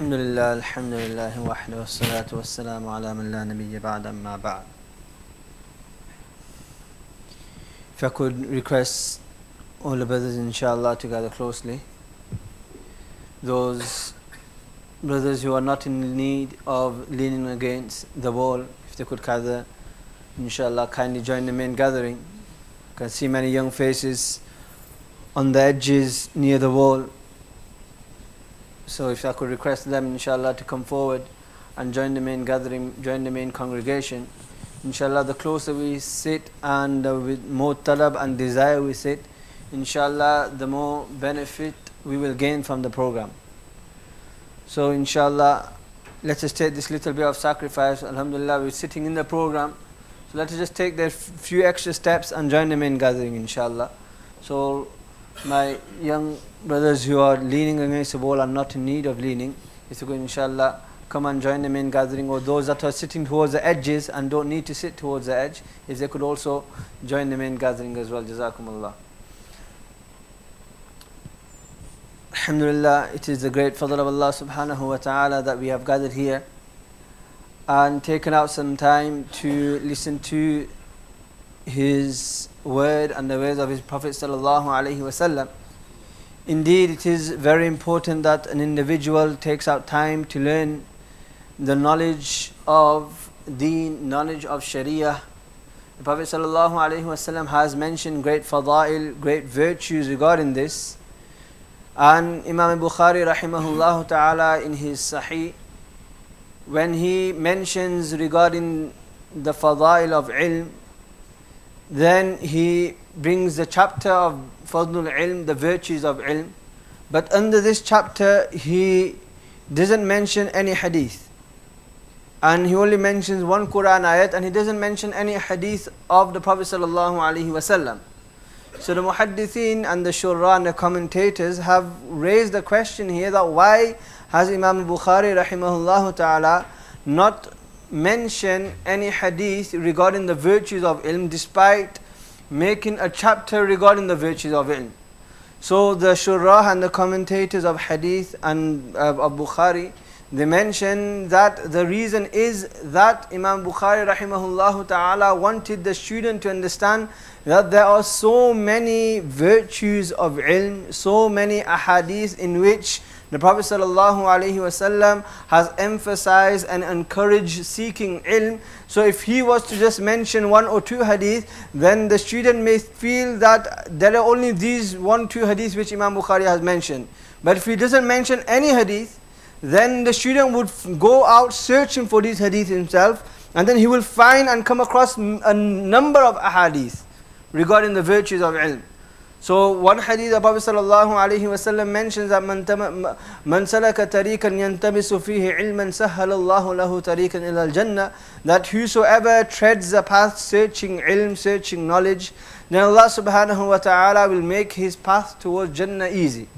Alhamdulillah, wahda wassalatu wassalamu ala man la nabiyya ba'da amma ba'd. If I could request all the brothers inshallah to gather closely. Those brothers who are not in need of leaning against the wall, if they could gather, inshallah, kindly join the main gathering. You can see many young faces on the edges near the wall. So if I could request them inshallah to come forward and join the main gathering, join the main congregation. Inshallah, the closer we sit and with more talab and desire we sit, inshallah, the more benefit we will gain from the program. So inshallah, let us take this little bit of sacrifice. Alhamdulillah, we're sitting in the program. So let us just take the few extra steps and join the main gathering inshallah. So my young brothers who are leaning against the wall are not in need of leaning. If you could inshallah come and join the main gathering, or those that are sitting towards the edges and don't need to sit towards the edge, if they could also join the main gathering as well. Jazakumullah. Alhamdulillah, it is the great fadl of Allah subhanahu wa ta'ala that we have gathered here and taken out some time to listen to His word and the words of His Prophet sallallahu alaihi wasallam. Indeed, it is very important that an individual takes out time to learn the knowledge of deen, knowledge of sharia. The Prophet sallallahu alaihi wasallam has mentioned great fadail, great virtues regarding this. And Imam Bukhari rahimahullah ta'ala in his Sahih, when he mentions regarding the fadail of ilm, then he brings the chapter of Fadlul Ilm, the virtues of ilm. But under this chapter, he doesn't mention any hadith. And he only mentions one Quran ayat, and he doesn't mention any hadith of the Prophet sallallahu alaihi wasallam. So the muhaddithin and the shurra and the commentators have raised the question here that why has Imam Bukhari rahimahullah ta'ala not mention any hadith regarding the virtues of ilm, despite making a chapter regarding the virtues of ilm. So the shurrah and the commentators of hadith and of Bukhari, they mention that the reason is that Imam Bukhari rahimahullah ta'ala wanted the student to understand that there are so many virtues of ilm, so many ahadith in which the Prophet sallallahu alaihi wasallam has emphasized and encouraged seeking ilm. So if he was to just mention one or two hadith, then the student may feel that there are only these 1-2 hadiths which Imam Bukhari has mentioned. But if he doesn't mention any hadith, then the student would go out searching for these hadith himself, and then he will find and come across a number of ahadith regarding the virtues of ilm. So one hadith the Prophet sallallahu alaihi wasallam mentions that man salaka tariqan yantabisu fihi ilman sahhala Allahu lahu tariqan ila al-jannah, that whosoever treads the path searching ilm, searching knowledge, then Allah subhanahu wa ta'ala will make his path towards Jannah easy.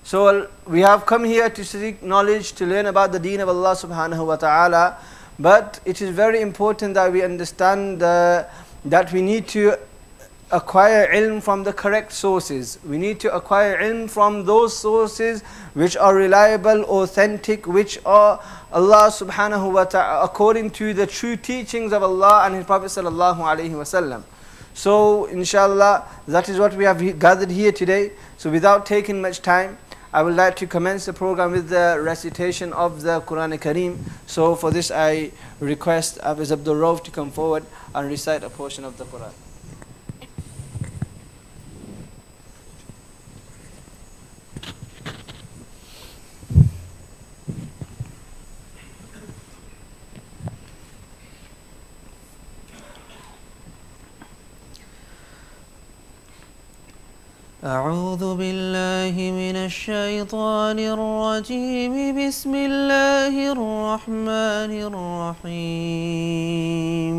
So we have come here to seek knowledge, to learn about the deen of Allah subhanahu wa ta'ala, but it is very important that we understand that we need to acquire ilm from the correct sources. We need to acquire ilm from those sources which are reliable, authentic, which are Allah subhanahu wa ta'ala, according to the true teachings of Allah and His Prophet sallallahu alaihi wasallam. So inshallah, that is what we have gathered here today. So without taking much time, I would like to commence the program with the recitation of the Quran Kareem. So for this I request Hafiz Abdul Rauf to come forward and recite a portion of the Quran. أعوذ بالله من الشيطان الرجيم بسم الله الرحمن الرحيم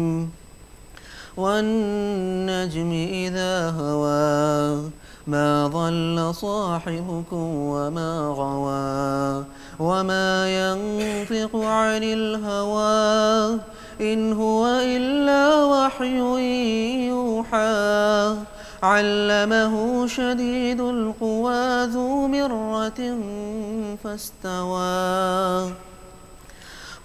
والنجم إذا هوى ما ضل صاحبكم وما غوى وما ينطق عن الهوى إن هو إلا وحي يوحى علمه شديد القوى ذو مرة فاستوى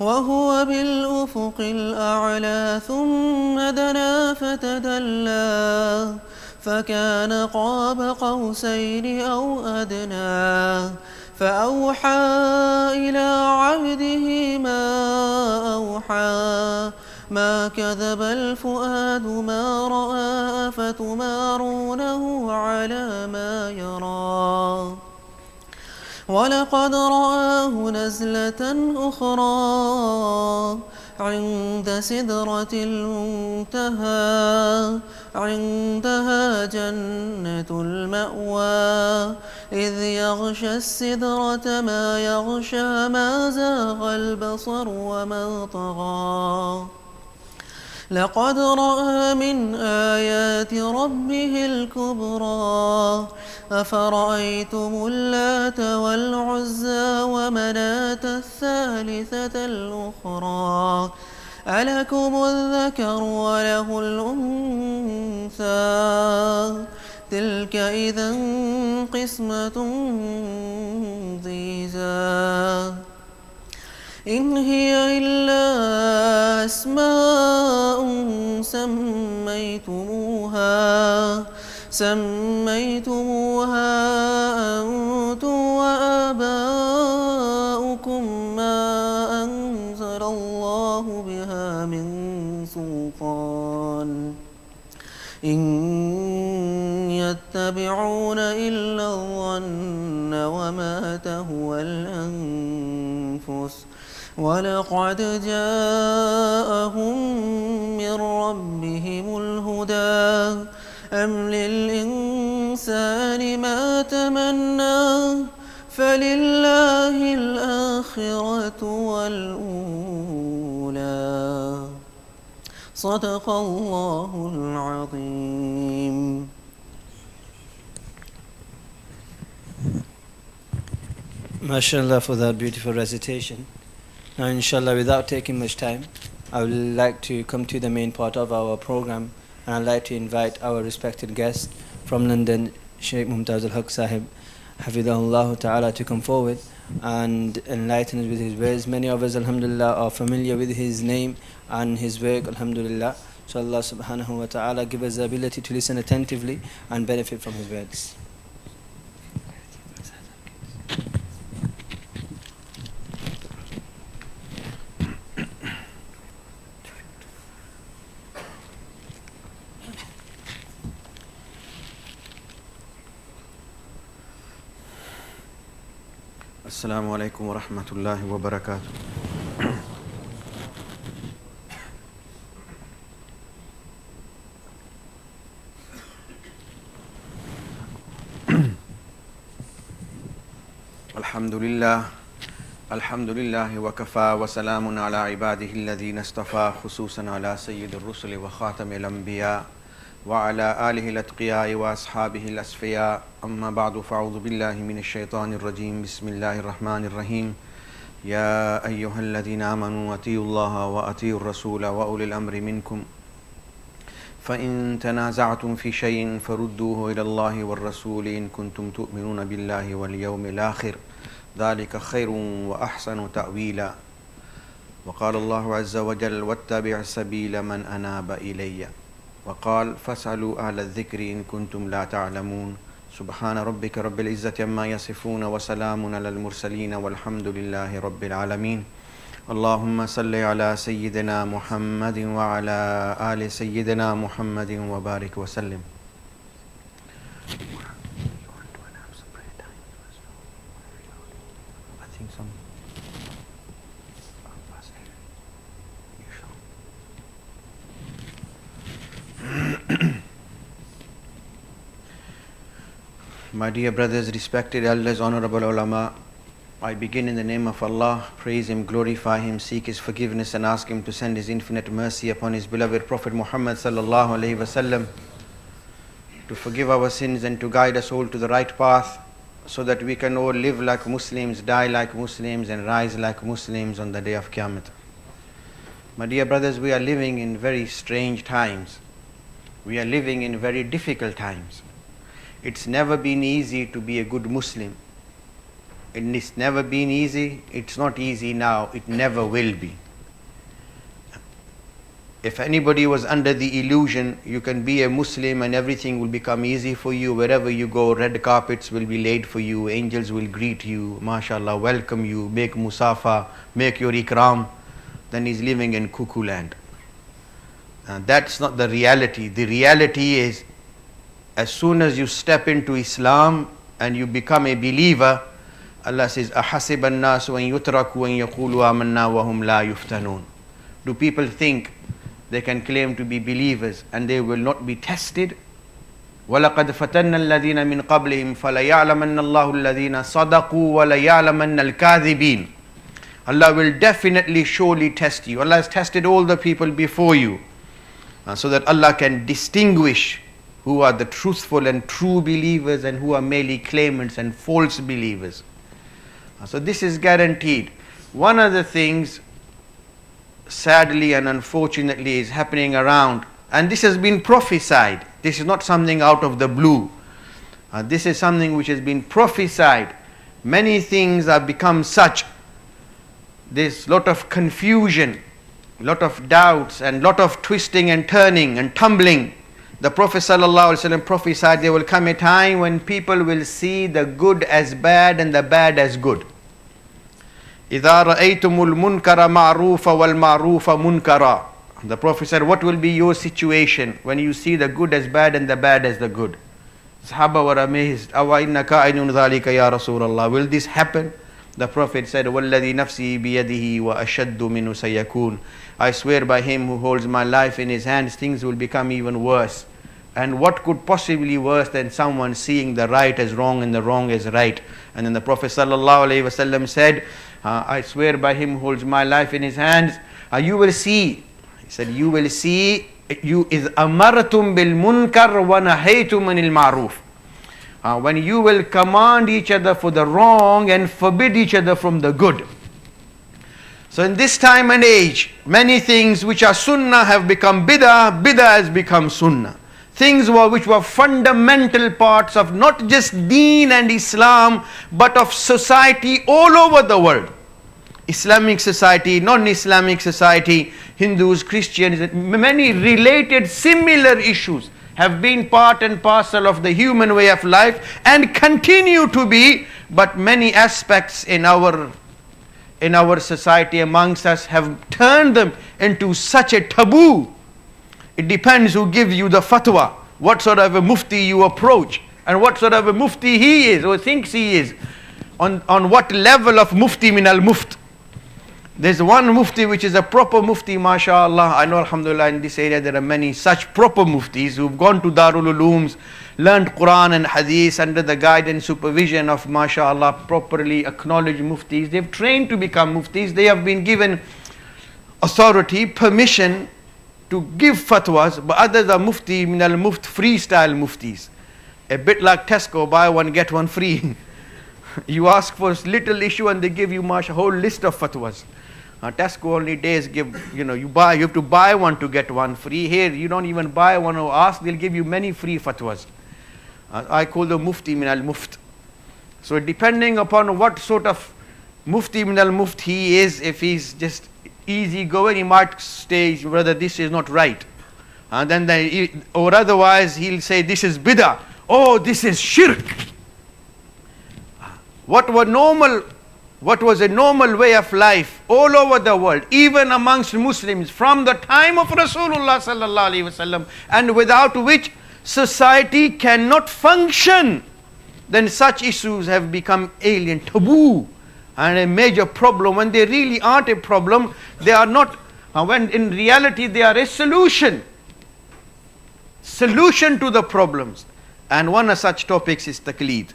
وهو بالأفق الأعلى ثم دنا فتدلى فكان قاب قوسين أو أدنى فأوحى إلى عبده ما أوحى ما كذب الفؤاد ما رأى أفتمارونه على ما يرى ولقد رآه نزلة أخرى عند سدرة المنتهى عندها جنة المأوى إذ يغشى السدرة ما يغشى ما زاغ البصر وما طغى لقد رأى من آيات ربه الكبرى أفرأيتم اللات والعزى ومناة الثالثة الأخرى ألكم الذكر وله الأنثى تلك إذا قسمة ضيزى إن هي إلا أسماء سميتموها أنتم وآباؤكم ما أنزل الله بها من سلطان إن يتبعون إلا الظن وما تهوى الأنفس ولقد جاءهم من ربهم الهدى أم للإنسان ما تمنى فلله الآخرة والأولى صدق الله العظيم. MashaAllah for that beautiful recitation. Now inshallah, without taking much time, I would like to come to the main part of our program, and I'd like to invite our respected guest from London, Shaykh Mumtaz ul-haq Sahib, Hafidahullah Ta'ala, to come forward and enlighten us with his words. Many of us, alhamdulillah, are familiar with his name and his work, alhamdulillah. So Allah subhanahu wa ta'ala give us the ability to listen attentively and benefit from his words. Assalamu alaikum wa rahmatullahi wa barakatuh. Alhamdulillah wa kafa wa salamun ala ibadihi alladhina istafa khususan ala sayyid ar-rusuli wa khatam al-anbiya wa ala alihi al-atqiya wa ashabihi al-asfiya amma ba'du fa'udhu billahi minash shaitanir rajim bismillahir rahmanir rahim ya ayyuhalladhina amanu atiiu allaha wa atiiu ar-rasula wa ulil amri minkum فإن تنازعتم في شيء فردوه إلى الله والرسول إن كنتم تؤمنون بالله واليوم الآخر ذلك خير وأحسن تأويلا وقال الله عز وجل واتبع سبيل من أناب إلي وقال فاسألوا أهل الذكر إن كنتم لا تعلمون سبحان ربك رب العزة عما يصفون وسلام على المرسلين والحمد لله رب العالمين اللهم صل على سيدنا محمد وعلى آل سيدنا محمد وبارك وسلم. My dear brothers, respected elders, honorable ulama, I begin in the name of Allah, praise Him, glorify Him, seek His forgiveness and ask Him to send His infinite mercy upon His beloved Prophet Muhammad sallallahu alaihi wasallam, to forgive our sins and to guide us all to the right path, so that we can all live like Muslims, die like Muslims and rise like Muslims on the day of Qiyamah. My dear brothers, we are living in very strange times. We are living in very difficult times. It's never been easy to be a good Muslim. It's never been easy. It's not easy now. It never will be. If anybody was under the illusion you can be a Muslim and everything will become easy for you, wherever you go, red carpets will be laid for you, angels will greet you, mashallah, welcome you, make musafa, make your ikram, then he's living in cuckoo land. That's not the reality. The reality is, as soon as you step into Islam and you become a believer, Allah says, أَحَسِبَ النَّاسُ أَن يُتْرَكُوا أَن يَقُولُوا آمَنَّا وَهُمْ لَا يُفْتَنُونَ. Do people think they can claim to be believers and they will not be tested? وَلَقَدْ فَتَنَّ الَّذِينَ مِنْ قَبْلِهِمْ فَلَيَعْلَمَنَّ اللَّهُ الَّذِينَ صَدَقُوا وَلَيَعْلَمَنَّ الْكَاذِبِينَ. Allah will definitely, surely test you. Allah has tested all the people before you, so that Allah can distinguish who are the truthful and true believers and who are merely claimants and false believers. So this is guaranteed. One of the things, sadly and unfortunately, is happening around, and this has been prophesied. This is not something out of the blue. This is something which has been prophesied. Many things have become such. There's lot of confusion, lot of doubts, and lot of twisting and turning and tumbling. The Prophet ﷺ prophesied there will come a time when people will see the good as bad and the bad as good. إِذَا رَأَيْتُمُ الْمُنْكَرَ مَعْرُوفًا وَالْمَعْرُوفَ مُنْكَرًا. The Prophet said, what will be your situation when you see the good as bad and the bad as the good? Sahaba were amazed. أَوَا إِنَّكَ أَيْنٌ ذَلِكَ يَا رَسُولَ اللَّهِ. Will this happen? The Prophet said, وَالَّذِي نَفْسِي بِيَدِهِ وَأَشَدُّ مِنْهُ سَيَكُونَ. I swear by him who holds my life in his hands, things will become even worse. And what could possibly worse than someone seeing the right as wrong and the wrong as right? And then the Prophet ﷺ said, I swear by him who holds my life in his hands, you will see. He said, you will see, you is amartum bil munkar wa nahaytum anil ma'ruf. When you will command each other for the wrong and forbid each other from the good. So in this time and age, many things which are sunnah have become bid'ah, bid'ah has become sunnah. Things which were fundamental parts of not just deen and Islam, but of society all over the world. Islamic society, non-Islamic society, Hindus, Christians, many related similar issues have been part and parcel of the human way of life and continue to be, but many aspects in our society amongst us have turned them into such a taboo. It depends who gives you the fatwa, what sort of a mufti you approach, and what sort of a mufti he is or thinks he is, on what level of mufti min al-muft. There's one mufti which is a proper mufti, mashallah. I know, alhamdulillah, in this area there are many such proper muftis who've gone to Darul Ulooms, learned Quran and Hadith under the guidance and supervision of, mashallah, properly acknowledged muftis. They've trained to become muftis. They have been given authority, permission to give fatwas, but others are mufti min al-muft, freestyle muftis. A bit like Tesco, buy one, get one free. You ask for a little issue and they give you a whole list of fatwas. Tesco only days give, you have to buy one to get one free. Here, you don't even buy one or ask, they'll give you many free fatwas. I call them mufti min al-muft. So depending upon what sort of mufti min al-muft he is, if he's just easy going, he might say whether this is not right. Or otherwise he'll say this is bid'ah. Oh, this is shirk. What was a normal way of life all over the world, even amongst Muslims, from the time of Rasulullah sallallahu alaihi wasallam, and without which society cannot function, then such issues have become alien, taboo, and a major problem. When they really aren't a problem, they are not, when in reality they are a solution to the problems. And one of such topics is Taqleed.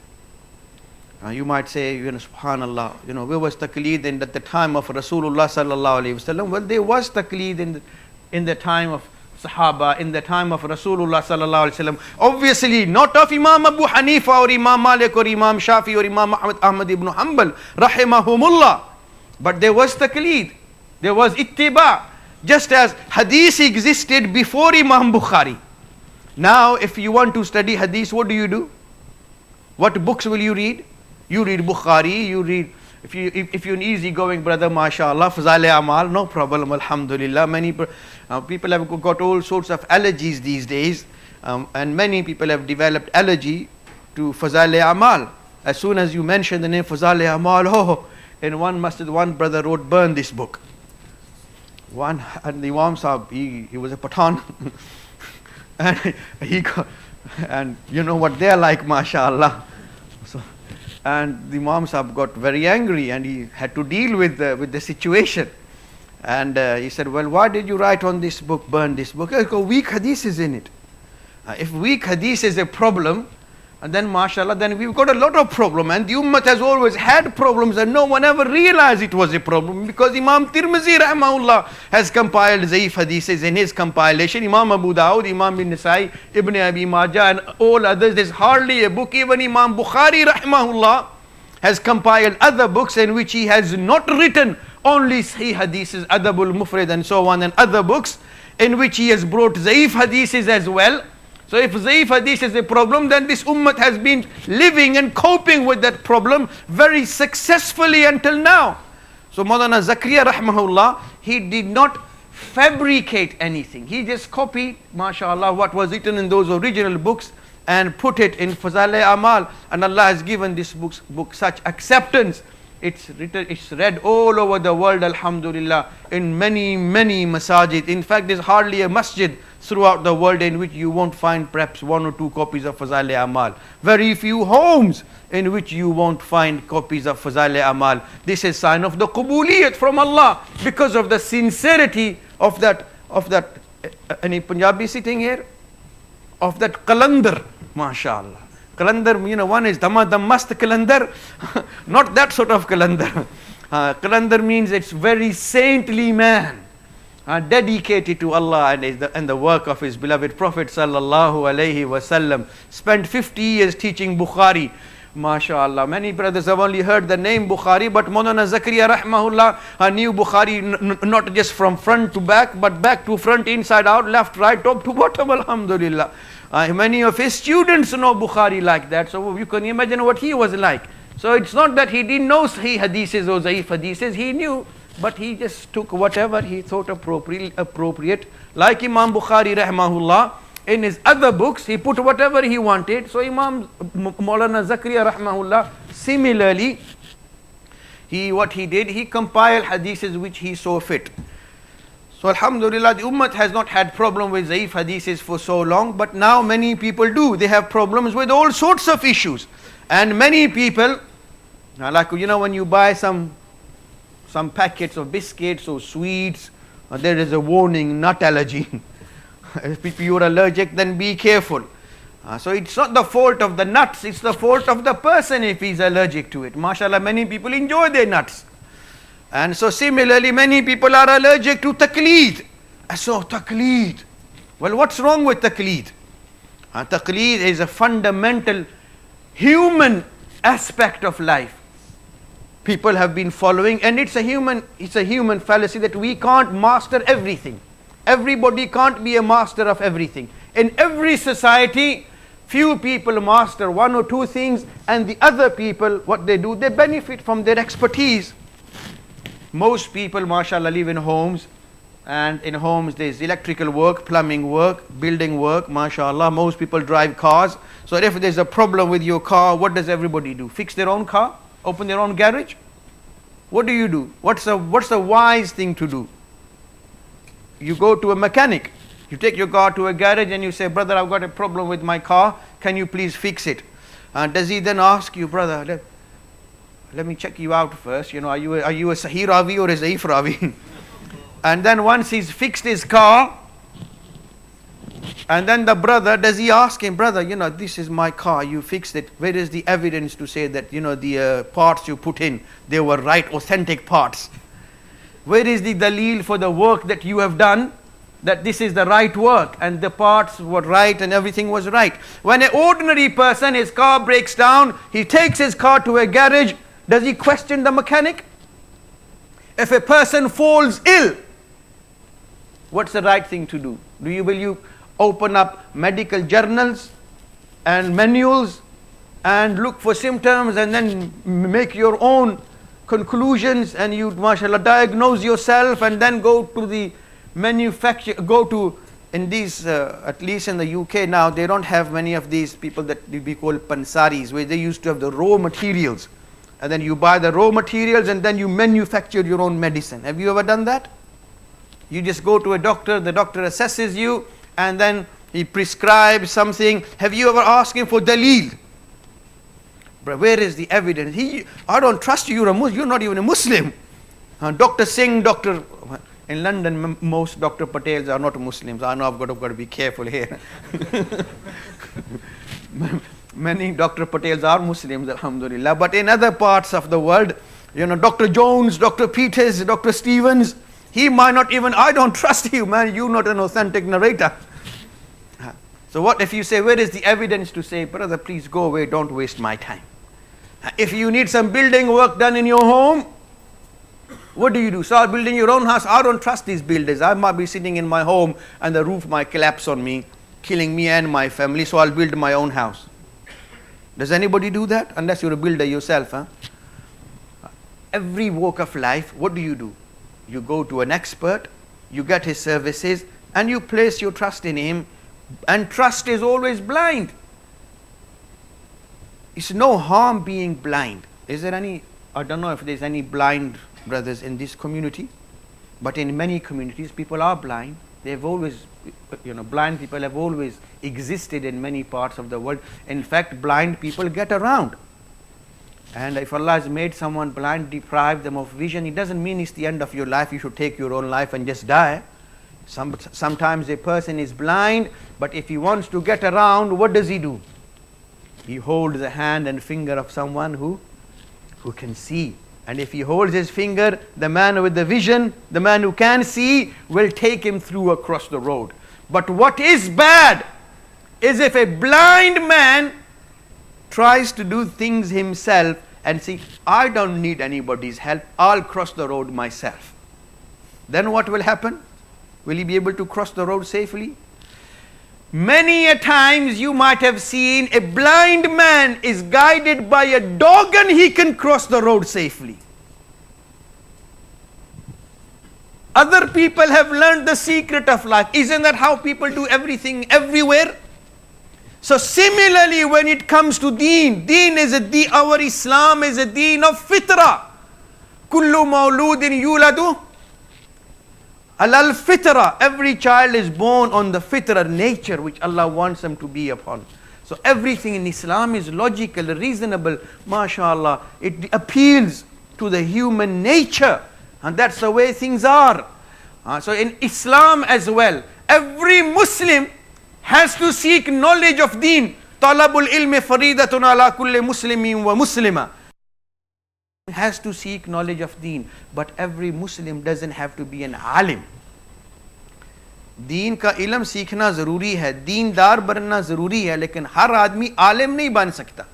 You might say, subhanallah, where was Taqleed at the time of Rasulullah sallallahu alaihi wasallam? Well, there was Taqleed in the time of Sahaba, in the time of Rasulullah sallallahu alaihi wasallam. Obviously, not of Imam Abu Hanifa or Imam Malik or Imam Shafi or Imam Ahmad ibn Hanbal, rahimahumullah. But there was Taqleed, there was ittiba. Just as Hadith existed before Imam Bukhari, Now, if you want to study hadith, what do? What books will you read? You read Bukhari, you read, if you're an easygoing brother, mashallah, Fazail Amal, no problem, alhamdulillah. Many people have got all sorts of allergies these days, and many people have developed allergy to Fazail Amal. As soon as you mention the name Fazail Amal, oh, in one masjid, one brother wrote, burn this book. And the Imam Sahib, he was a Pathan. And you know what they're like, mashallah. So, and the Imam Sahib got very angry, and he had to deal with the situation. And he said, well, why did you write on this book, burn this book? Because weak hadith is in it. If weak hadith is a problem, and then mashallah, then we've got a lot of problem. And the ummah has always had problems, and no one ever realized it was a problem, because Imam Tirmizi rahmahullah has compiled Zaif hadiths in his compilation. Imam Abu Dawud, Imam bin Nasai, Ibn Abi Majah, and all others. There's hardly a book. Even Imam Bukhari rahmahullah has compiled other books in which he has not written only Sahih hadiths, Adabul Mufrid and so on, and other books in which he has brought Zaif hadiths as well. So if Zaif hadith is a problem, then this ummah has been living and coping with that problem very successfully until now. So Maulana Zakaria rahmahullah, he did not fabricate anything. He just copied, mashallah, what was written in those original books and put it in Fazail Amal. And Allah has given this book such acceptance. It's read all over the world, alhamdulillah, in many masajid. In fact, there's hardly a masjid throughout the world in which you won't find perhaps 1 or 2 copies of Fazail Amal. Very few homes in which you won't find copies of Fazail Amal. This is sign of the Qubuliyat from Allah, because of the sincerity of that any Punjabi sitting here? Of that qalandar, mashallah. Qalandar, one is Damadam Mast Qalandar, not that sort of Qalandar. Qalandar means it's very saintly man, dedicated to Allah and the work of his beloved Prophet sallallahu alaihi wasallam. Spent 50 years teaching Bukhari, mashallah. Many brothers have only heard the name Bukhari, but Maulana Zakaria rahmahullah knew Bukhari not just from front to back, but back to front, inside out, left, right, top to bottom, alhamdulillah. Many of his students know Bukhari like that, so you can imagine what he was like. So it's not that he didn't know Sahih hadiths or Zaif hadiths, he knew, but he just took whatever he thought appropriate. Like Imam Bukhari rahmahullah, in his other books, he put whatever he wanted. So Imam Maulana Zakaria rahmahullah, similarly, what he did, he compiled hadiths which he saw fit. So alhamdulillah, the ummah has not had problem with Zaif hadiths for so long, but now many people do. They have problems with all sorts of issues. And many people, like when you buy some packets of biscuits or sweets, there is a warning, nut allergy. If you are allergic, then be careful. So it's not the fault of the nuts, it's the fault of the person if he's allergic to it. MashaAllah, many people enjoy their nuts. And so similarly, many people are allergic to Taqleed. So Taqleed. Well, what's wrong with Taqleed? Taqleed is a fundamental human aspect of life. People have been following, and it's a human fallacy that we can't master everything. Everybody can't be a master of everything. In every society, few people master 1 or 2 things, and the other people, what they do, they benefit from their expertise. Most people, mashallah, live in homes, and in homes there's electrical work, plumbing work, building work, mashallah. Most people drive cars. So if there's a problem with your car, what does everybody do? Fix their own car? Open their own garage? What do you do? What's the wise thing to do? You go to a mechanic. You take your car to a garage and you say, brother, I've got a problem with my car. Can you please fix it? Does he then ask you, brother, let me check you out first. Are you a Sahih Ravi or a Zaif Ravi? And then once he's fixed his car, and then the brother, does he ask him, brother, this is my car, you fixed it. Where is the evidence to say that, the parts you put in, they were right, authentic parts? Where is the dalil for the work that you have done, that this is the right work and the parts were right and everything was right? When an ordinary person, his car breaks down, he takes his car to a garage, does he question the mechanic? If a person falls ill, what's the right thing to do? Will you open up medical journals and manuals and look for symptoms and then make your own conclusions, and you, mashallah, diagnose yourself and then go to the manufacturer, go to, in these, at least in the UK now, they don't have many of these people that we call pansaris, where they used to have the raw materials. And then you buy the raw materials and then you manufacture your own medicine. Have you ever done that? You just go to a doctor, the doctor assesses you, and then he prescribes something. Have you ever asked him for daleel? But where is the evidence? I don't trust you, you're not even a Muslim. Dr. Singh, in London, most Dr. Patels are not Muslims. I know I've got to be careful here. Many Dr. Patels are Muslims, alhamdulillah. But in other parts of the world, Dr. Jones, Dr. Peters, Dr. Stevens, he might not even, I don't trust you, man, you're not an authentic narrator. So what if you say, where is the evidence to say, brother, please go away, don't waste my time. If you need some building work done in your home, what do? Start building your own house. I don't trust these builders. I might be sitting in my home and the roof might collapse on me, killing me and my family, so I'll build my own house. Does anybody do that? Unless you're a builder yourself. Every walk of life, what do? You go to an expert, you get his services, and you place your trust in him. And trust is always blind. It's no harm being blind. Is there any, I don't know if there's any blind brothers in this community, but in many communities people are blind. They've always, blind people have always existed in many parts of the world. In fact, blind people get around. And if Allah has made someone blind, deprived them of vision, it doesn't mean it's the end of your life, you should take your own life and just die. Sometimes a person is blind, but if he wants to get around, what does he do? He holds the hand and finger of someone who can see. And if he holds his finger, the man with the vision, the man who can see, will take him through across the road. But what is bad is if a blind man tries to do things himself and see, I don't need anybody's help, I'll cross the road myself. Then what will happen? Will he be able to cross the road safely? Many a times you might have seen a blind man is guided by a dog and he can cross the road safely. Other people have learned the secret of life. Isn't that how people do everything everywhere? So similarly, when it comes to deen is a deen, our Islam is a deen of fitrah. Kullu mawludin yuladu alal fitrah. Every child is born on the fitrah nature which Allah wants them to be upon. So everything in Islam is logical, reasonable, mashallah. It appeals to the human nature, and that's the way things are. So in Islam as well, every Muslim has to seek knowledge of deen. Talabul ilmi faridatun ala kulli muslimin wa muslima. Has to seek knowledge of deen, but every Muslim doesn't have to be an alim. दीन का इल्म सीखना ज़रूरी है, दीनदार बनना ज़रूरी है, लेकिन हर आदमी आलिम नहीं बन सकता.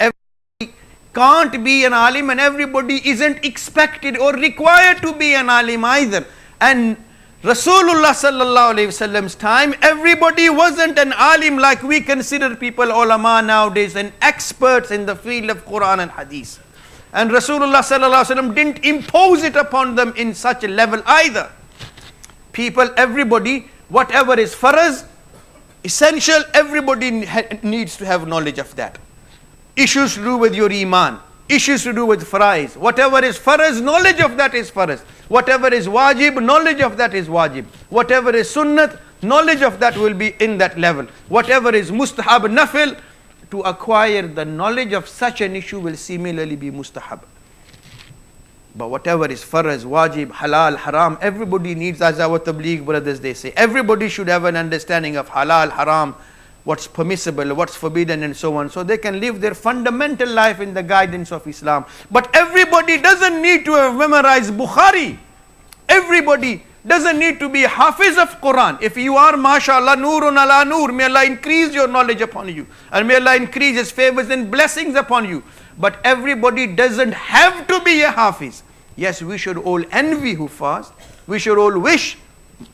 Everybody can't be an alim, and everybody isn't expected or required to be an alim either. And Rasulullah sallallahu alayhi wasallam's time, everybody wasn't an alim like we consider people ulama nowadays and experts in the field of Quran and Hadith. And Rasulullah sallallahu alayhi wasallam didn't impose it upon them in such a level either. People, everybody, whatever is farz, essential, everybody needs to have knowledge of that. Issues to do with your iman, issues to do with faraiz. Whatever is farz, knowledge of that is farz. Whatever is wajib, knowledge of that is wajib. Whatever is sunnat, knowledge of that will be in that level. Whatever is mustahab, nafil, to acquire the knowledge of such an issue will similarly be mustahab. But whatever is farz, wajib, halal, haram, everybody needs, as our tabligh brothers they say, everybody should have an understanding of halal, haram, what's permissible, what's forbidden, and so on, so they can live their fundamental life in the guidance of Islam. But everybody doesn't need to have memorized Bukhari. Everybody doesn't need to be hafiz of Quran. If you are, mashallah, nurun ala nur, may Allah increase your knowledge upon you, and may Allah increase His favors and blessings upon you. But everybody doesn't have to be a hafiz. Yes, we should all envy who fast. We should all wish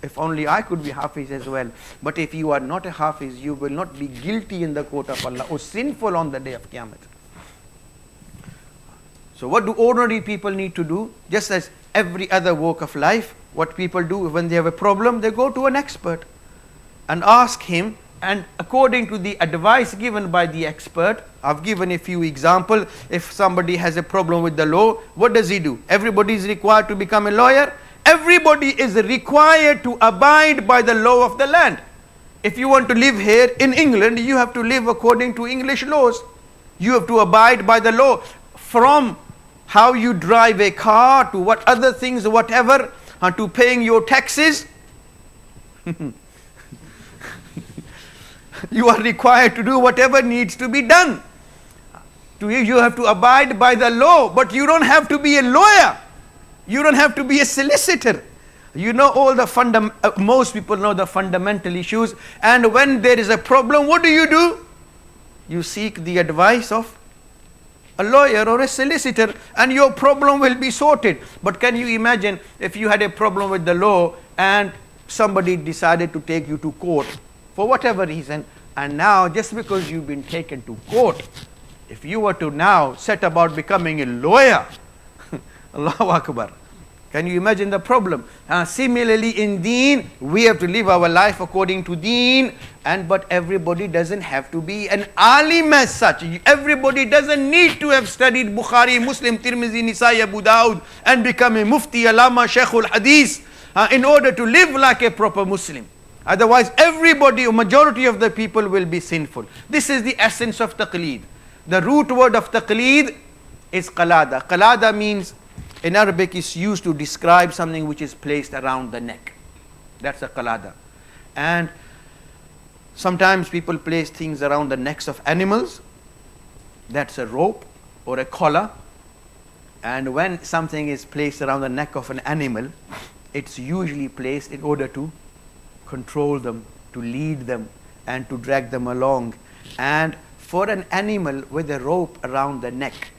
If only I could be Hafiz as well. But if you are not a Hafiz, you will not be guilty in the court of Allah or sinful on the day of Qiyamah. So what do ordinary people need to do? Just as every other walk of life, what people do when they have a problem, they go to an expert and ask him, and according to the advice given by the expert, I've given a few examples. If somebody has a problem with the law, what does he do? Everybody is required to become a lawyer. Everybody is required to abide by the law of the land. If you want to live here in England, you have to live according to English laws. You have to abide by the law, from how you drive a car to what other things, whatever, to paying your taxes. You are required to do whatever needs to be done. You have to abide by the law, but you don't have to be a lawyer. You don't have to be a solicitor. You know all the most people know the fundamental issues, and when there is a problem, what do? You seek the advice of a lawyer or a solicitor, and your problem will be sorted. But can you imagine if you had a problem with the law and somebody decided to take you to court for whatever reason, and now just because you've been taken to court, if you were to now set about becoming a lawyer, Allahu Akbar, can you imagine the problem? Similarly in deen, we have to live our life according to deen, but everybody doesn't have to be an alim as such. Everybody doesn't need to have studied Bukhari, Muslim, Tirmizi, Nisai, Abu Dawud and become a mufti, alama, shaykhul hadith in order to live like a proper Muslim. Otherwise everybody, or majority of the people, will be sinful. This is the essence of taqleed. The root word of taqleed is qalada. Qalada means, in Arabic, is used to describe something which is placed around the neck. That's a qalada. And sometimes people place things around the necks of animals. That's a rope or a collar. And when something is placed around the neck of an animal, it's usually placed in order to control them, to lead them, and to drag them along. And for an animal with a rope around the neck,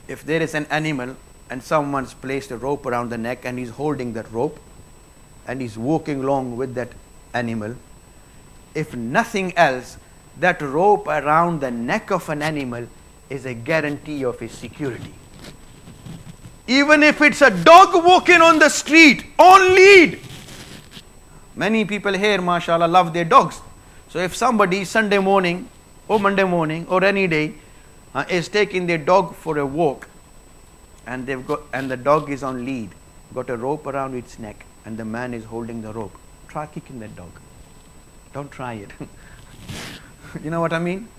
if there is an animal and someone's placed a rope around the neck and he's holding that rope and he's walking along with that animal, if nothing else, that rope around the neck of an animal is a guarantee of his security. Even if it's a dog walking on the street on lead. Many people here, mashallah, love their dogs. So if somebody Sunday morning or Monday morning or any day is taking their dog for a walk, and the dog is on lead, got a rope around its neck, and the man is holding the rope, try kicking that dog. Don't try it. You know what I mean?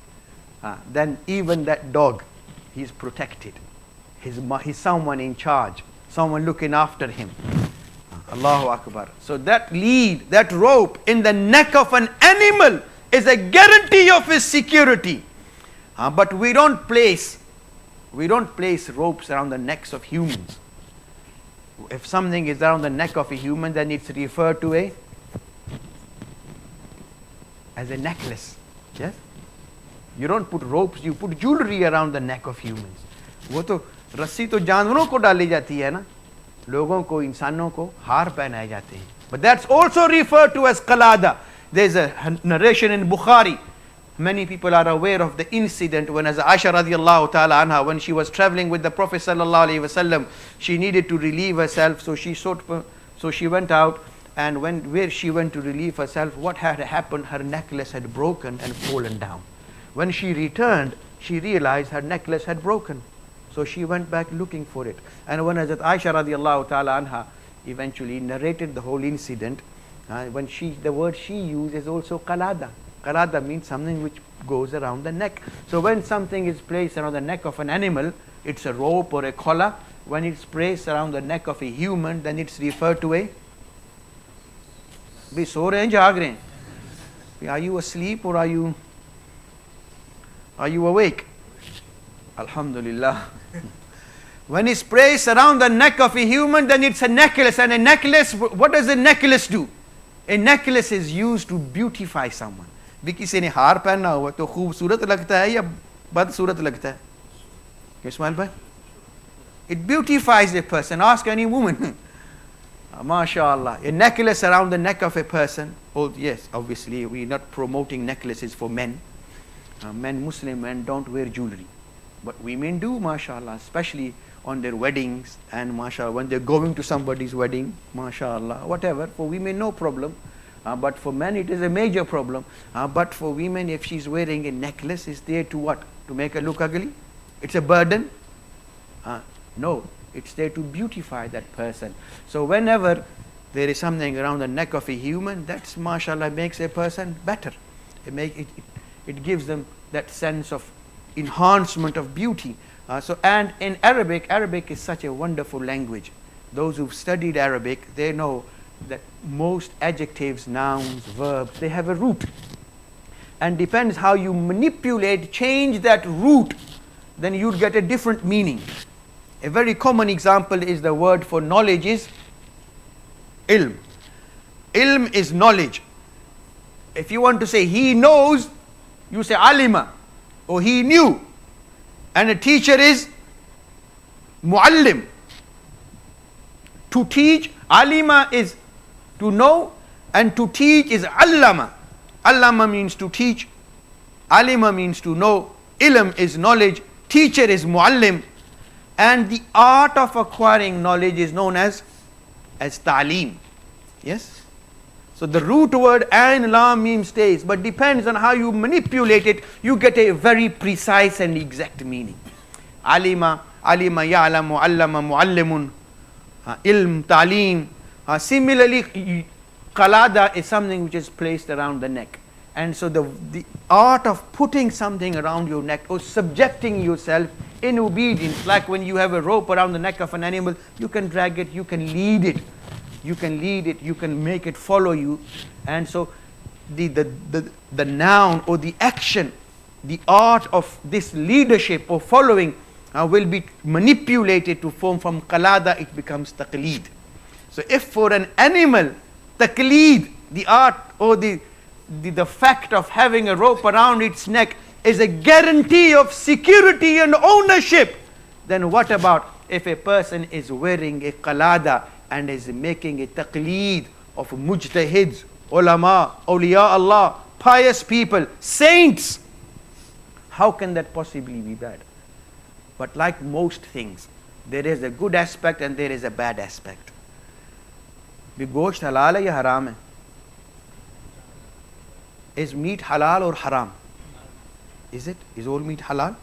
Then even that dog, he's protected. He's someone in charge, someone looking after him. Allahu Akbar. So that lead, that rope in the neck of an animal is a guarantee of his security. But we don't place ropes around the necks of humans. If something is around the neck of a human, then it's referred to as a necklace. Yes? You don't put ropes, you put jewelry around the neck of humans. वो तो रस्सी तो जानवरों को डाली जाती है ना, लोगों को, इंसानों को हार पहनाए जाते हैं. But that's also referred to as qalada. There's a narration in Bukhari. Many people are aware of the incident when, as Aisha radiallahu ta'ala anha, when she was traveling with the Prophet sallallahu alaihi wasallam, she needed to relieve herself, so she went out, and where she went to relieve herself, what had happened? Her necklace had broken and fallen down. When she returned, she realized her necklace had broken. So she went back looking for it. And when Hazrat Aisha radiallahu ta'ala anha eventually narrated the whole incident, the word she used is also qalada. Qalada means something which goes around the neck. So when something is placed around the neck of an animal, it's a rope or a collar. When it's placed around the neck of a human, then it's referred to Bhi so rahe hain, jaag rahe hain? Are you asleep or are you awake? Alhamdulillah. When it's placed around the neck of a human, then it's a necklace. And a necklace, what does a necklace do? A necklace is used to beautify someone. भी किसी ने हार पहना हुआ तो खूबसूरत लगता है या बदसूरत लगता है? इस्माइल भाई, it beautifies a person. Ask any woman. MashaAllah. A necklace around the neck of a person. Oh, yes, obviously, we're not promoting necklaces for men. Muslim men don't wear jewelry. But women do, MashaAllah, especially on their weddings and MashaAllah, when they're going to somebody's wedding, MashaAllah, whatever. For women, no problem. But for men, it is a major problem. But for women, if she's wearing a necklace, it's there to what? To make her look ugly? It's a burden? No, it's there to beautify that person. So whenever there is something around the neck of a human, that's MashaAllah makes a person better. It gives them that sense of enhancement of beauty. And in Arabic is such a wonderful language. Those who've studied Arabic, they know that most adjectives, nouns, verbs, they have a root. And depends how you manipulate, change that root, then you'll get a different meaning. A very common example is the word for knowledge is ilm. Ilm is knowledge. If you want to say he knows, you say alima, or he knew. And a teacher is muallim. To teach, alima is to know, and to teach is allama. Allama means to teach, alima means to know, ilm is knowledge, teacher is muallim, and the art of acquiring knowledge is known as ta'lim. Yes? So the root word and lam mim stays, but depends on how you manipulate it, you get a very precise and exact meaning. Alima ya'lamu, allama muallimun, ilm, ta'lim. Similarly, qalada is something which is placed around the neck. And so the art of putting something around your neck or subjecting yourself in obedience, like when you have a rope around the neck of an animal, you can drag it, you can lead it. You can lead it, you can make it follow you. And so the noun or the action, the art of this leadership or following will be manipulated to form from qalada, it becomes taqleed. So if for an animal, taqleed, the art or the fact of having a rope around its neck is a guarantee of security and ownership, then what about if a person is wearing a qalada and is making a taqleed of mujtahids, ulama, awliya Allah, pious people, saints? How can that possibly be bad? But like most things, there is a good aspect and there is a bad aspect. Bhi gosht halal hai ya haram hai? Is meat halal or haram? Is it? Is all meat halal?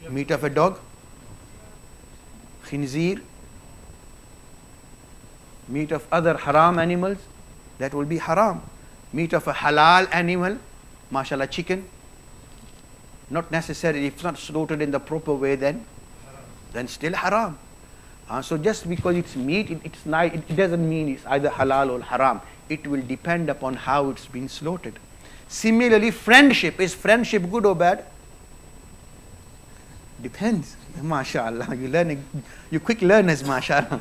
Meat of a dog? Khinzir? Meat of other haram animals? That will be haram. Meat of a halal animal? MashaAllah, chicken? Not necessarily, if it's not slaughtered in the proper way, then still haram. So just because it's meat, it doesn't mean it's either halal or haram. It will depend upon how it's been slaughtered. Similarly, friendship. Is friendship good or bad? Depends. MashaAllah. You quick learners, MashaAllah.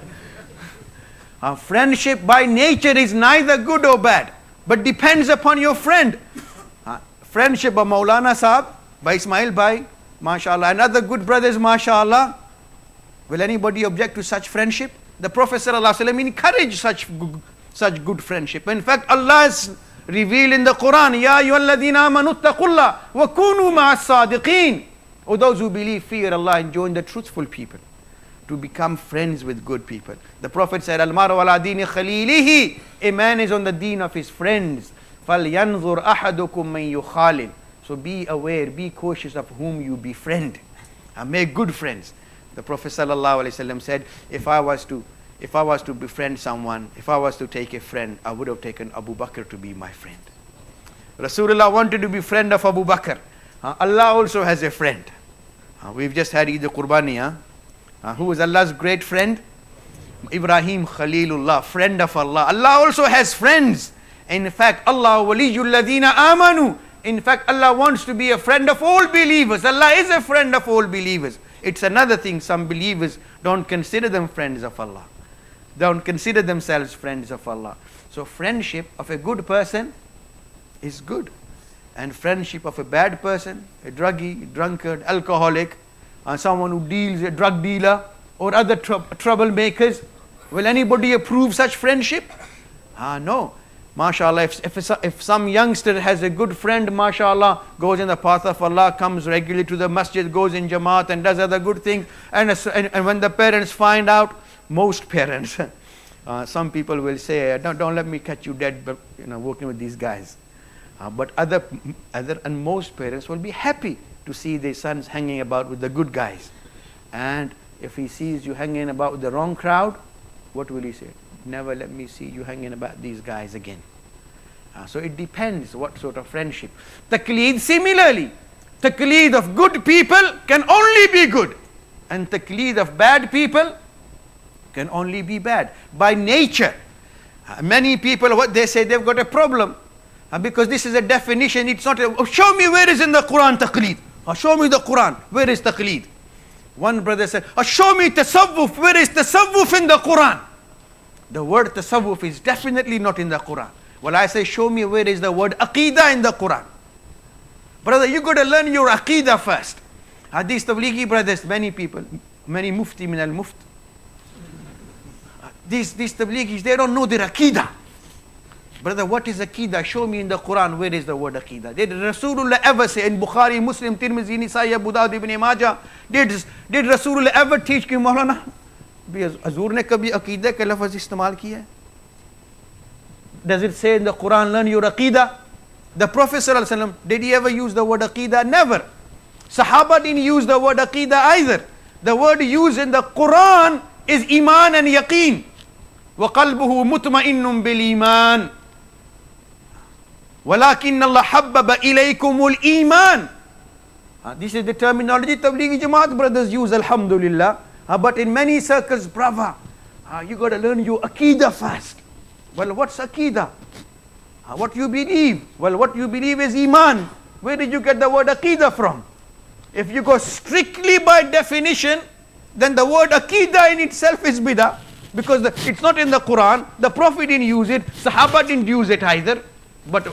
Friendship by nature is neither good or bad, but depends upon your friend. Friendship by Maulana Sahab, by Ismail Bhai, MashaAllah, and other good brothers, MashaAllah. Will anybody object to such friendship? The Prophet ﷺ encouraged such good friendship. In fact, Allah has revealed in the Quran, Ya ayyuhalladhina amanu ittaqullah wa kunu ma'as sadiqeen. O those who believe, fear Allah and join the truthful people, to become friends with good people. The Prophet said, Al-maru ala dini khalilihi. A man is on the deen of his friends. فَلْيَنْظُرْ أَحَدُكُمْ مَنْ يُخَالِلْ. So be aware, be cautious of whom you befriend. And make good friends. The Prophet ﷺ said, if I was to befriend someone, if I was to take a friend, I would have taken Abu Bakr to be my friend. Rasulullah wanted to be friend of Abu Bakr. Allah also has a friend. We've just had Eid al-Qurbani. Who was Allah's great friend? Ibrahim Khalilullah, friend of Allah. Allah also has friends. In fact, Allah waliyul ladina amanu. In fact, Allah wants to be a friend of all believers. Allah is a friend of all believers. It's another thing, some believers don't consider them friends of Allah. Don't consider themselves friends of Allah. So friendship of a good person is good. And friendship of a bad person, a druggie, drunkard, alcoholic, someone who deals, a drug dealer, or other troublemakers, Will anybody approve such friendship? No. MashaAllah, if some youngster has a good friend, MashaAllah, goes in the path of Allah, comes regularly to the masjid, goes in Jamaat and does other good things, and when the parents find out, most parents, some people will say, don't let me catch you dead, but working with these guys. But other and most parents will be happy to see their sons hanging about with the good guys. And if he sees you hanging about with the wrong crowd, what will he say? Never let me see you hanging about these guys again. So it depends what sort of friendship. Taqleed similarly. Taqleed of good people can only be good. And taqleed of bad people can only be bad. By nature. Many people, what they say, they've got a problem. Because this is a definition, it's not show me where is in the Quran taqleed. Show me the Quran, where is taqleed? One brother said, show me tasawwuf, where is tasawwuf in the Quran? The word tasawwuf is definitely not in the Quran. Well, I say, show me where is the word aqidah in the Quran. Brother, you got to learn your aqidah first. These Tablighi brothers, many people, many mufti min al-muft. These Tablighis, they don't know their aqidah. Brother, what is aqidah? Show me in the Quran, where is the word aqidah? Did Rasulullah ever say in Bukhari, Muslim, Tirmidhi, Nisai, Abu Dawud, Ibn Majah, did Rasulullah ever teach कि मौलाना हजूर ने कभी अकीदा का लफ्ज़ इस्तेमाल किया है? Does it say in the Quran, learn your aqidah? The Prophet ﷺ, did he ever use the word aqidah? Never. Sahaba didn't use the word aqidah either. The word used in the Quran is iman and yaqeen. وَقَلْبُهُ مُطْمَئِنٌ بِالْإِيمَانِ وَلَكِنَّ اللَّهَ حَبَّبَ إِلَيْكُمُ الْإِيمَانِ. This is the terminology Tablighi Jamaat brothers use, alhamdulillah. But in many circles, brother, you got to learn your aqidah first. Well, what's aqidah? What you believe? Well, what you believe is iman. Where did you get the word aqidah from? If you go strictly by definition, then the word aqidah in itself is bidah. Because it's not in the Quran, the Prophet didn't use it, Sahaba didn't use it either. But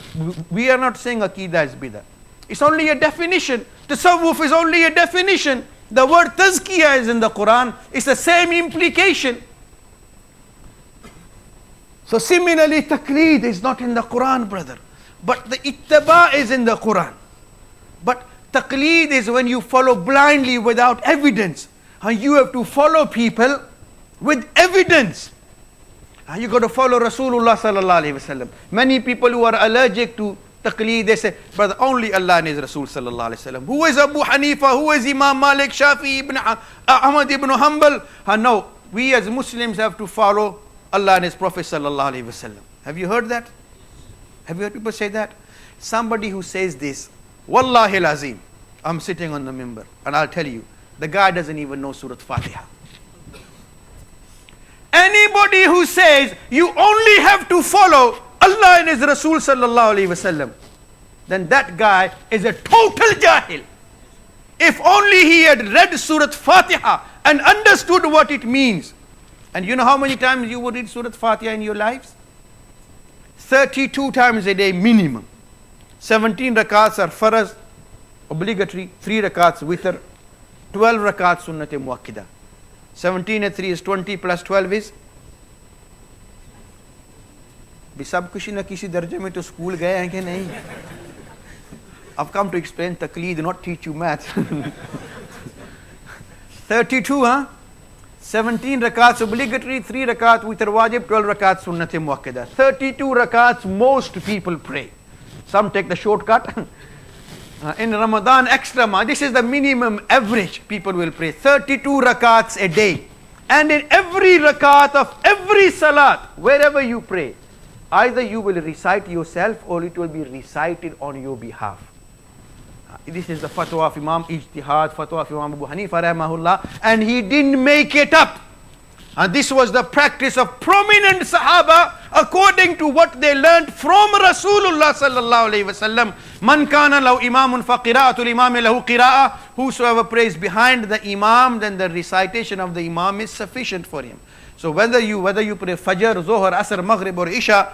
we are not saying aqidah is bidah. It's only a definition. Tasawwuf is only a definition. The word tazkiyah is in the Quran. It's the same implication. So similarly, taqleed is not in the Quran, brother. But the ittaba is in the Quran. But taqleed is when you follow blindly without evidence. And you have to follow people with evidence. You got to follow Rasulullah sallallahu alaihi wasallam. Many people who are allergic to taqleed, they say, brother, only Allah and His Rasul sallallahu alaihi wasallam. Who is Abu Hanifa? Who is Imam Malik, Shafi, Ibn Ahmad ibn Hanbal? No, we as Muslims have to follow Allah and His Prophet sallallahu alaihi wasallam. Have you heard that? Have you heard people say that? Somebody who says this, Wallahi al-Azim, I'm sitting on the mimbar, and I'll tell you, the guy doesn't even know Surah Fatiha. Anybody who says you only have to follow Allah and His Rasul sallallahu alaihi wasallam, then that guy is a total jahil. If only he had read Surah Fatiha and understood what it means. And you know how many times you would read Surah Fatiha in your lives? 32 times a day minimum. 17 rakats are faraz, obligatory, 3 rakats witr, 12 rakats sunnat muakkida. 17 and 3 is 20 plus 12 is. भी सब किसी न किसी दर्जे में तो school गए हैं कि नहीं? I've come to explain taqleed, not teach you math. 32, huh? 17 rakats obligatory, 3 rakats witr wajib, 12 rakats sunnat muakkada. 32 rakats most people pray. Some take the shortcut. In Ramadan extra, this is the minimum average people will pray. 32 rakats a day. And in every rakat of every salat, wherever you pray, either you will recite yourself or it will be recited on your behalf. This is the fatwa of Imam Ijtihad, fatwa of Imam Abu Hanifa rahimahullah, and he didn't make it up. And this was the practice of prominent Sahaba according to what they learned from Rasulullah sallallahu alaihi wasallam. Man kana lahu imamun fa qira'atul imam lahu qira'ah. Whosoever prays behind the imam, then the recitation of the imam is sufficient for him. So whether you pray Fajr, Zohar, Asr, Maghrib or Isha,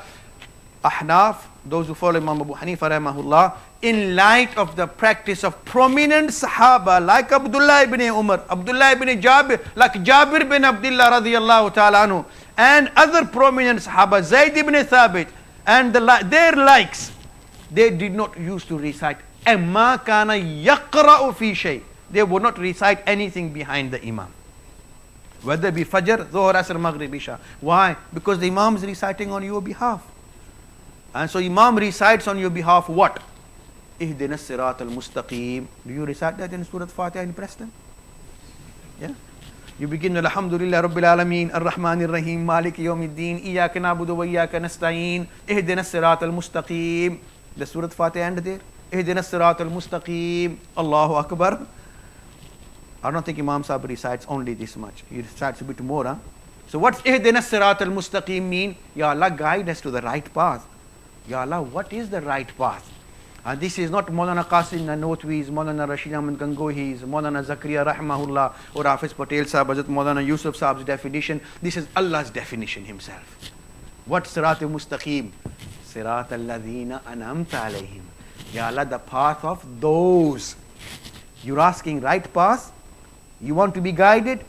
Ahnaf, those who follow Imam Abu Hanifa rahimahullah, in light of the practice of prominent Sahaba like Abdullah ibn Umar, Abdullah ibn Jabir, like Jabir bin Abdullah radiyallahu ta'ala anhu, and other prominent Sahaba, Zayd ibn Thabit, and their likes, they did not used to recite Amma kana yaqra'u fi shay. They would not recite anything behind the Imam. Whether it be Fajr, Dhuhr, Asr, Maghrib, Isha. Why? Because the Imam is reciting on your behalf. And so Imam recites on your behalf what? Ihdina sirat al-mustaqim. Do you recite that in Surah Fatiha in Preston? Yeah. You begin Alhamdulillah Rabbil Alameen, Ar-Rahman Ar-Rahim, Malik Yawmiddin, Iyaka na'budu wa iyaka nasta'een, Ihdina sirat al-mustaqim. The Surah Fatiha end there. Ihdina sirat al-mustaqim. Allahu Akbar. I don't think Imam Sahib recites only this much. He recites a bit more. Huh? So what's Ihdina sirat al-mustaqim mean? Ya Allah, guide us to the right path. Ya Allah, what is the right path? And this is not Maulana Qasim Nanotwi's, Maulana Rashid Ahmad Gangohi's, Maulana Zakaria Rahmahullah, or Hafiz Patel Sahib, Hazrat Maulana Yusuf Sahib's definition. This is Allah's definition himself. What sirat al-mustaqim? Sirat al-ladhina an'amta alayhim. Ya Allah, the path of those. You're asking right path? You want to be guided?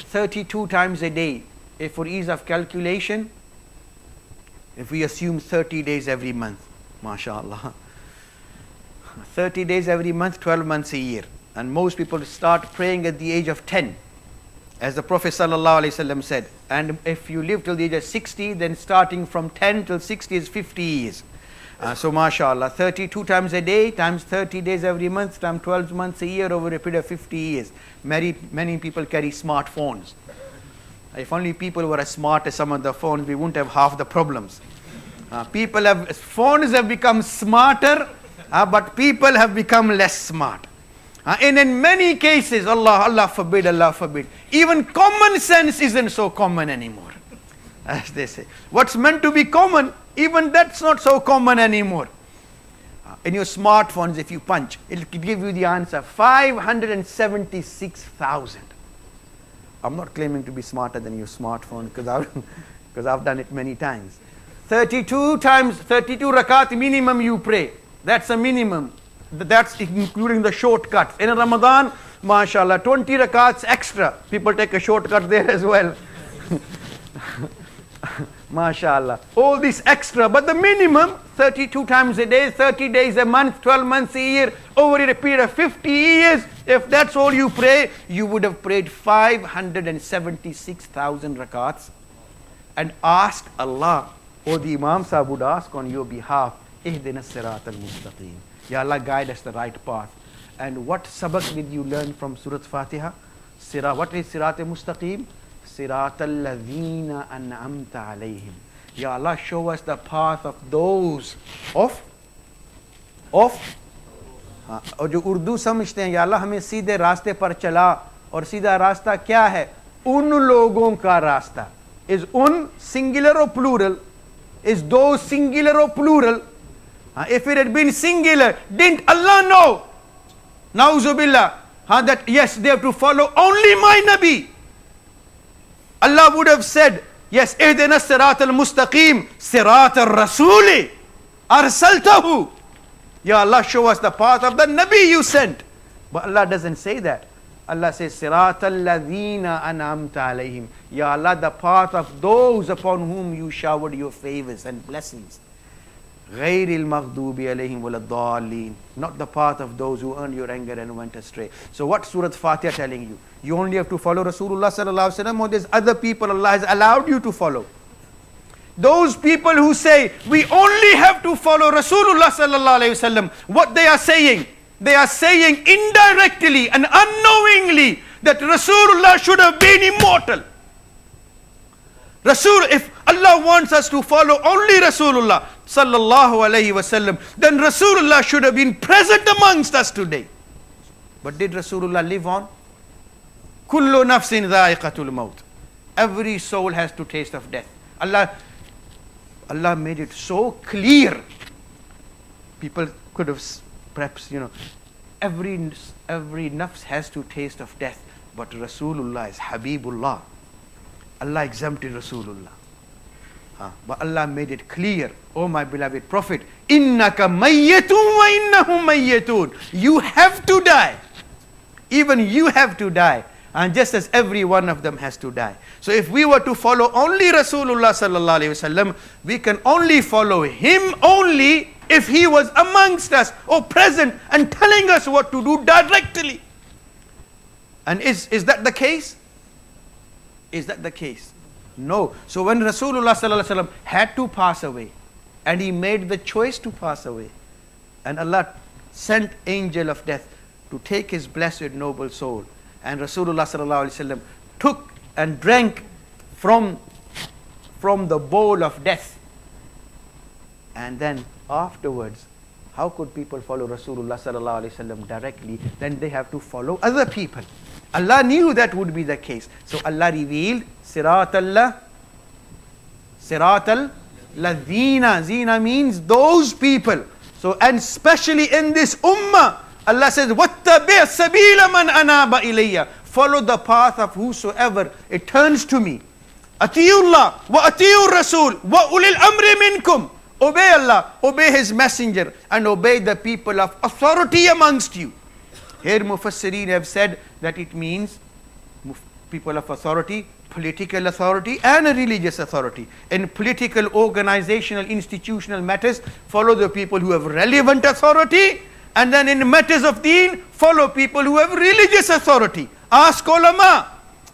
32 times a day. If for ease of calculation, if we assume 30 days every month, mashallah. 30 days every month, 12 months a year. And most people start praying at the age of 10. As the Prophet ﷺ said. And if you live till the age of 60, then starting from 10 till 60 is 50 years. So mashallah, 32 times a day, times 30 days every month, times 12 months a year over a period of 50 years. Many people carry smartphones. If only people were as smart as some of the phones, we wouldn't have half the problems. Phones have become smarter, but people have become less smart. And in many cases, Allah forbid, even common sense isn't so common anymore. As they say. What's meant to be common, even that's not so common anymore. In your smartphones, if you punch, it'll give you the answer, 576,000. I'm not claiming to be smarter than your smartphone because I've done it many times. 32 rakat minimum you pray. That's a minimum. That's including the shortcuts. In Ramadan, mashallah, 20 rakats extra. People take a shortcut there as well. Mashallah. All this extra, but the minimum, 32 times a day, 30 days a month, 12 months a year, over a period of 50 years, if that's all you pray, you would have prayed 576,000 rakats and asked Allah, or the Imam Sahib would ask on your behalf, Ihdina sirat al-mustaqim. Ya Allah, guide us the right path. And what sabak did you learn from Surah Fatiha? What is sirat al-mustaqim? Sirat al-ladhina an'amta alayhim. Ya Allah, show us the path of those और जो उर्दू समझते हैं, या अल्लाह हमें सीधे रास्ते पर चला, और सीधा रास्ता क्या है? उन लोगों का रास्ता. Is un singular or plural? Is those singular or plural? If it had been singular, didn't Allah know? Na'uzubillah. That yes, they have to follow only my Nabi. Allah would have said, yes, ihdina sirat al-mustaqim, sirat al-rasuli, arsaltahu. Ya Allah, show us the path of the Nabi you sent. But Allah doesn't say that. Allah says, sirat al-ladhina an'amta alayhim. Ya Allah, the path of those upon whom you showered your favors and blessings. غَيْرِ الْمَغْضُوبِ عَلَيْهِمْ وَلَا الضَّالِّينَ. Not the path of those who earned your anger and went astray. So what Surah Fatiha telling you? You only have to follow Rasulullah sallallahu alaihi wasallam, or there's other people Allah has allowed you to follow. Those people who say, we only have to follow Rasulullah sallallahu alaihi wasallam, what they are saying? They are saying indirectly and unknowingly that Rasulullah should have been immortal. If Allah wants us to follow only Rasulullah sallallahu alaihi wasallam, then Rasulullah should have been present amongst us today. But did Rasulullah live on? Kullu nafsin dha'iqatul maut. Every soul has to taste of death. Allah made it so clear. People could have perhaps, every nafs has to taste of death. But Rasulullah is Habibullah. Allah exempted Rasulullah. But Allah made it clear, oh my beloved Prophet, innaka mayyitun wa innahum mayyitun. You have to die. Even you have to die. And just as every one of them has to die. So if we were to follow only Rasulullah sallallahu alaihi wasallam, we can only follow him only if he was amongst us or present and telling us what to do directly. And is that the case? Is that the case? No. So when Rasulullah sallallahu alaihi wasallam had to pass away, and he made the choice to pass away, and Allah sent angel of death to take his blessed noble soul, and Rasulullah sallallahu alaihi wasallam took and drank from the bowl of death, and then afterwards, how could people follow Rasulullah sallallahu alaihi wasallam directly? Then they have to follow other people. Allah knew that would be the case. So Allah revealed Siratal Ladina. Zina means those people. So, and especially in this ummah, Allah says, وَاتَّبِعْ سَبِيلَ مَنْ أَنَابَ إِلَيَّ. Follow the path of whosoever it turns to me. أَتِيُوا اللَّهِ وَأَتِيُوا الرَّسُولِ وَأُولِي الْأَمْرِ مِنْكُمْ. Obey Allah, obey His Messenger, and obey the people of authority amongst you. Here Mufassirin have said that it means people of authority, political authority and a religious authority. In political, organizational, institutional matters, follow the people who have relevant authority, and then in matters of deen, follow people who have religious authority. Ask ulama.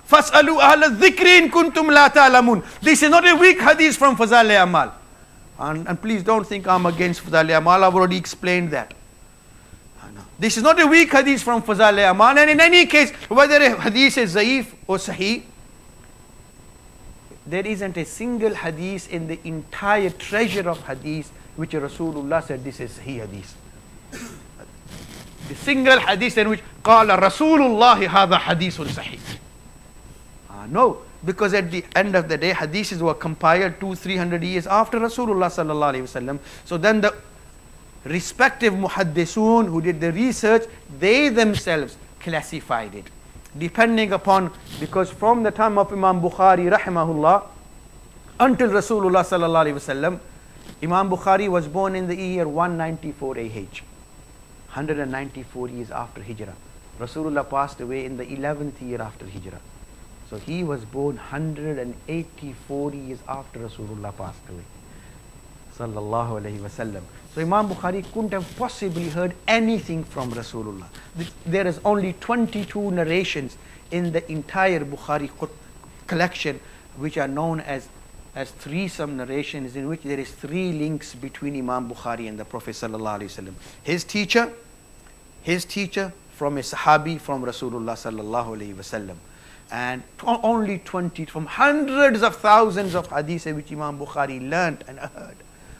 فَاسْأَلُوا أَهْلَ الذِّكْرِ إِن كُنْتُمْ لَا تَعْلَمُونَ. This is not a weak hadith from Fazal Amal. And please don't think I'm against Fazal Amal. I've already explained that. This is not a weak hadith from Fazal Amal. And in any case, whether a hadith is zaif or sahih, there isn't a single hadith in the entire treasure of hadith which Rasulullah said this is sahih hadith. The single hadith in which قال رسول الله هذا حديث صحيح. No, because at the end of the day, hadiths were compiled 200-300 years after Rasulullah sallallahu alaihi wasallam. So then the respective muhaddisun who did the research, they themselves classified it depending upon, because from the time of Imam Bukhari rahimahullah until Rasulullah sallallahu alaihi wasallam, Imam Bukhari was born in the year 194 AH, 194 years after Hijrah. Rasulullah passed away in the 11th year after Hijrah. So he was born 184 years after Rasulullah passed away, sallallahu alaihi wasallam. So Imam Bukhari couldn't have possibly heard anything from Rasulullah. There is only 22 narrations in the entire Bukhari collection, which are known as threesome narrations, in which there is 3 links between Imam Bukhari and the Prophet sallallahu alaihi wasallam. His teacher from a Sahabi from Rasulullah sallallahu alaihi wasallam. And only 20 from hundreds of thousands of hadiths which Imam Bukhari learnt and heard.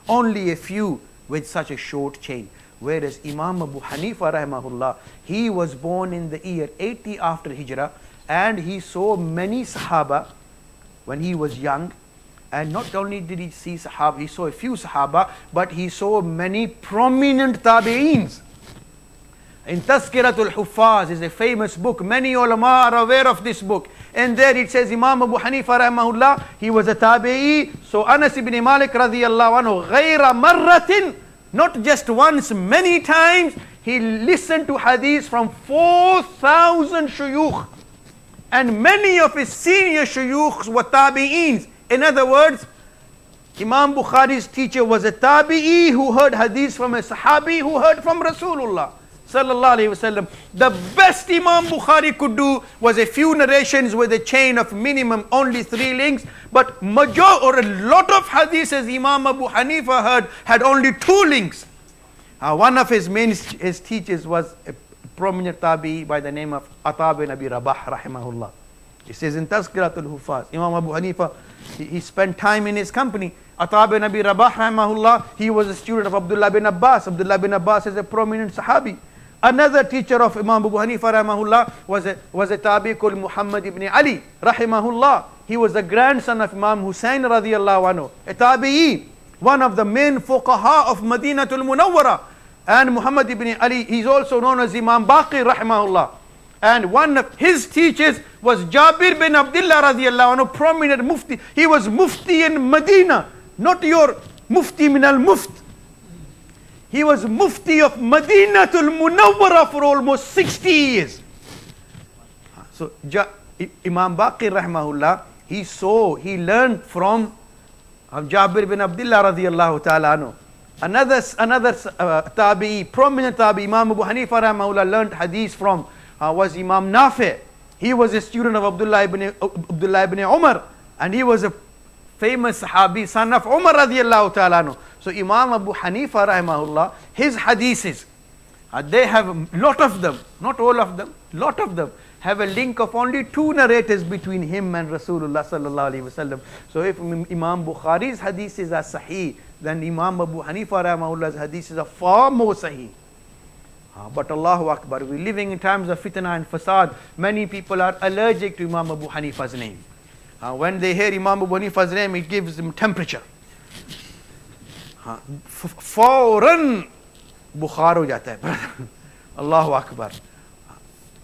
Only a few with such a short chain. Whereas Imam Abu Hanifa rahimahullah, he was born in the year 80 after Hijrah, and he saw many Sahaba when he was young. And not only did he see Sahaba, he saw a few Sahaba, but he saw many prominent Tabi'eens. In Tazkiratul Huffaz is a famous book. Many ulama are aware of this book. And there it says Imam Abu Hanifa rahimahullah, he was a tabi'i. So Anas ibn Malik radiyallahu anhu, ghayra marratin, not just once, many times, he listened to hadith from 4,000 shuyukh. And many of his senior shuyukhs were tabi'eens. In other words, Imam Bukhari's teacher was a tabi'i who heard hadith from a sahabi who heard from Rasulullah sallallahu alaihi wasallam. The best Imam Bukhari could do was a few narrations with a chain of minimum only 3 links, but a lot of hadiths as Imam Abu Hanifa heard had only 2 links. One of his teachers was a prominent tabi'i by the name of Ata bin Abi Rabah rahimahullah. He says in Tazkiratul Huffaz, Imam Abu Hanifa, he spent time in his company. Ata bin Abi Rabah rahimahullah, he was a student of Abdullah bin Abbas. Abdullah bin Abbas is a prominent sahabi. Another teacher of Imam Abu Hanifa rahimahullah was a tabi called Muhammad ibn Ali rahimahullah. He was the grandson of Imam Hussein radiyallahu anhu, a tabi'i, one of the main fuqaha of Madinatul Munawwara. And Muhammad ibn Ali, he's also known as Imam Baqir rahimahullah. And one of his teachers was Jabir bin Abdullah radiallahu anhu, prominent mufti. He was mufti in Medina, not your mufti min al-muft. He was mufti of Madinatul Munawwara for almost 60 years. So Imam Baqir rahimahullah, he learned from Jabir bin Abdullah radiallahu ta'ala anhu. Another tabi'i, prominent tabi'i, Imam Abu Hanifa rahimahullah learned hadith from was Imam Nafi. He was a student of Abdullah ibn Umar, and he was a famous sahabi, son of Umar radiallahu ta'ala anhu. So Imam Abu Hanifa rahimahullah, his hadiths, they have a lot of them, not all of them, lot of them have a link of only 2 narrators between him and Rasulullah sallallahu alaihi wasallam. So if Imam Bukhari's hadiths are sahih, then Imam Abu Hanifa rahmahullah's hadiths are far more sahih. But Allahu Akbar, we're living in times of fitna and fasad. Many people are allergic to Imam Abu Hanifa's name. When they hear Imam Abu Hanifa's name, it gives them temperature. Fawran Bukhar ho jata hai, brother. Allahu Akbar.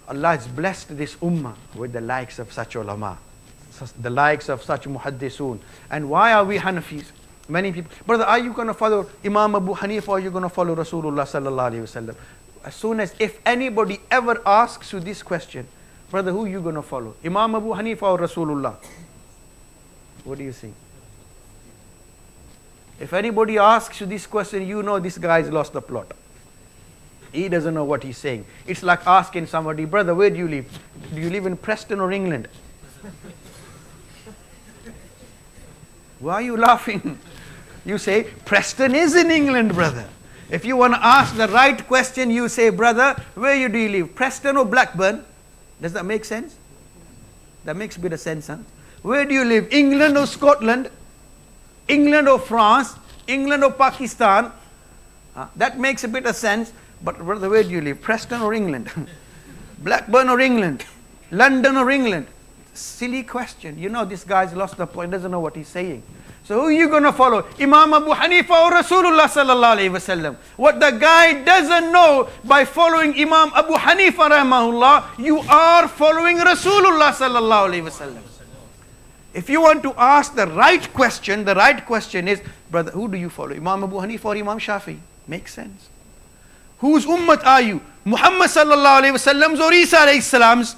Allah has blessed this ummah with the likes of such ulama, the likes of such muhaddisun. And why are we Hanafis? Many people, brother, are you going to follow Imam Abu Hanifa or are you going to follow Rasulullah sallallahu alaihi wasallam? As soon as, if anybody ever asks you this question, brother, who are you going to follow? Imam Abu Hanifa or Rasulullah? What do you think? If anybody asks you this question, you know this guy's lost the plot. He doesn't know what he's saying. It's like asking somebody, brother, where do you live? Do you live in Preston or England? Why are you laughing? You say, Preston is in England, brother. If you want to ask the right question, you say, brother, where do you live? Preston or Blackburn? Does that make sense? That makes a bit of sense, huh? Where do you live? England or Scotland? England or France? England or Pakistan? That makes a bit of sense. But brother, where do you live? Preston or England? Blackburn or England? London or England? Silly question. You know this guy's lost the point, doesn't know what he's saying. So who are you going to follow? Imam Abu Hanifa or Rasulullah sallallahu alayhi wasallam? What the guy doesn't know, by following Imam Abu Hanifa rahimahullah, you are following Rasulullah sallallahu alayhi wasallam. If you want to ask the right question is, brother, who do you follow? Imam Abu Hanifa or Imam Shafi? Makes sense. Whose ummat are you? Muhammad sallallahu alayhi wasallam's or Isa alayhi salam's?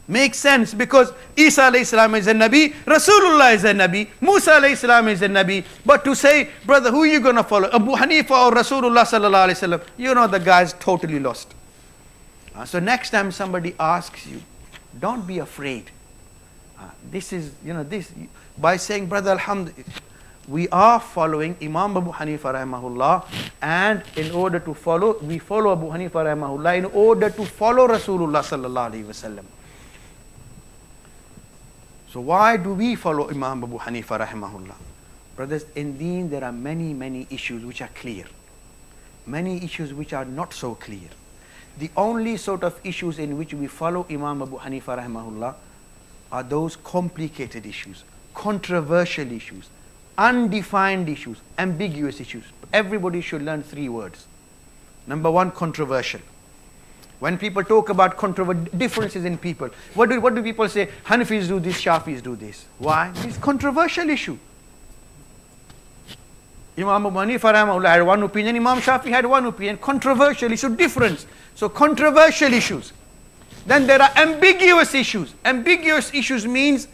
Makes sense, because Isa alayhi salam is a Nabi, Rasulullah is a Nabi, Musa alayhi salam is a Nabi. But to say, brother, who are you going to follow? Abu Hanifa or Rasulullah sallallahu alayhi wasallam? You know the guy's totally lost. So next time somebody asks you, don't be afraid. This is, by saying, brother, alhamdulillah, we are following Imam Abu Hanifa rahimahullah, and in order to follow, we follow Abu Hanifa rahimahullah in order to follow Rasulullah sallallahu alayhi wasallam. So why do we follow Imam Abu Hanifa rahimahullah? Brothers, in deen there are many issues which are clear. Many issues which are not so clear. The only sort of issues in which we follow Imam Abu Hanifa rahimahullah are those complicated issues, controversial issues, undefined issues, ambiguous issues. Everybody should learn 3 words. Number 1, controversial. When people talk about differences in people, what do people say? Hanafis do this, Shafis do this. Why? It's controversial issue. Imam Abu Hanifa rahimahullah had one opinion, Imam Shafi had one opinion. Controversial issue, difference. So controversial issues. Then there are ambiguous issues. Ambiguous issues means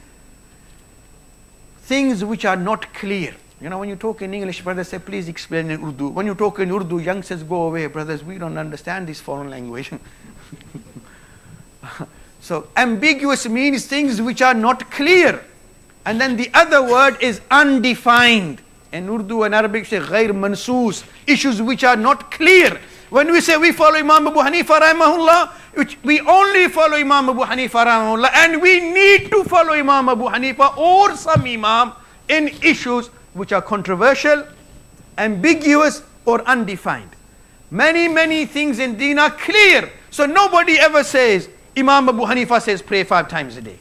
things which are not clear. When you talk in English, brothers say, please explain in Urdu. When you talk in Urdu, youngsters go away. Brothers, we don't understand this foreign language. So ambiguous means things which are not clear. And then the other word is undefined. In Urdu and Arabic, say ghair mansoos, issues which are not clear. When we say we follow Imam Abu Hanifa rahimahullah, which we only follow Imam Abu Hanifa rahimahullah, and we need to follow Imam Abu Hanifa or some Imam in issues which are controversial, ambiguous or undefined. Many things in deen are clear. So nobody ever says, Imam Abu Hanifa says pray 5 times a day.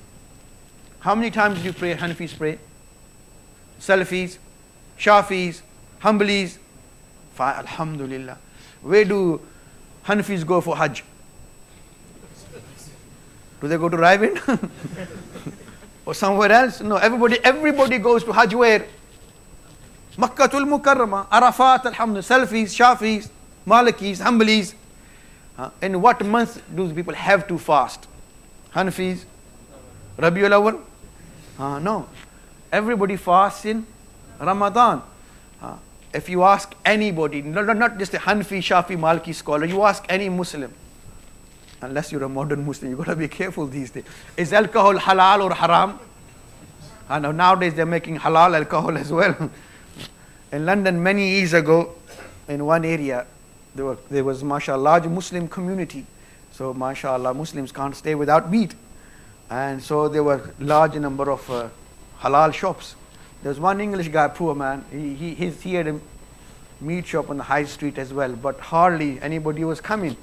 How many times do you pray? Hanafis pray? Salafis? Shafis? Hanbalis? Alhamdulillah. Where do Hanafis go for Hajj? Do they go to Raiwind? Or somewhere else? No, everybody goes to Hajj where? Makkatul Mukarramah, Arafat, Alhamdulillah, Salafis, Shafis, Malikis, Hanbalis. In what month do the people have to fast? Hanafis? Rabiul Awwal? No. Everybody fasts in Ramadan. If you ask anybody, not just a Hanafi, Shafi, Maliki scholar, you ask any Muslim, unless you're a modern Muslim, you've got to be careful these days. Is alcohol halal or haram? Nowadays they're making halal alcohol as well. In London many years ago, in one area, there was, mashallah, large Muslim community. So, mashallah, Muslims can't stay without meat. And so there were large number of halal shops. There was one English guy, poor man, he had a meat shop on the high street as well, but hardly anybody was coming.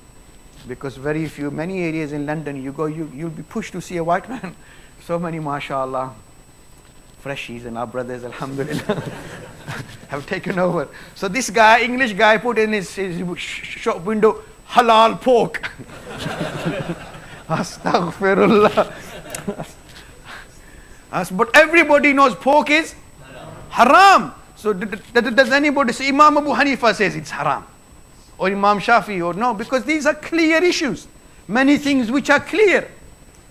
Because many areas in London, you'll be pushed to see a white man. So many, mashallah, freshies and our brothers, alhamdulillah, have taken over. So this guy, English guy, put in his shop window, halal pork. Astaghfirullah. But everybody knows pork is haram. So does anybody say, Imam Abu Hanifa says it's haram? Or Imam Shafi, or no? Because these are clear issues. Many things which are clear.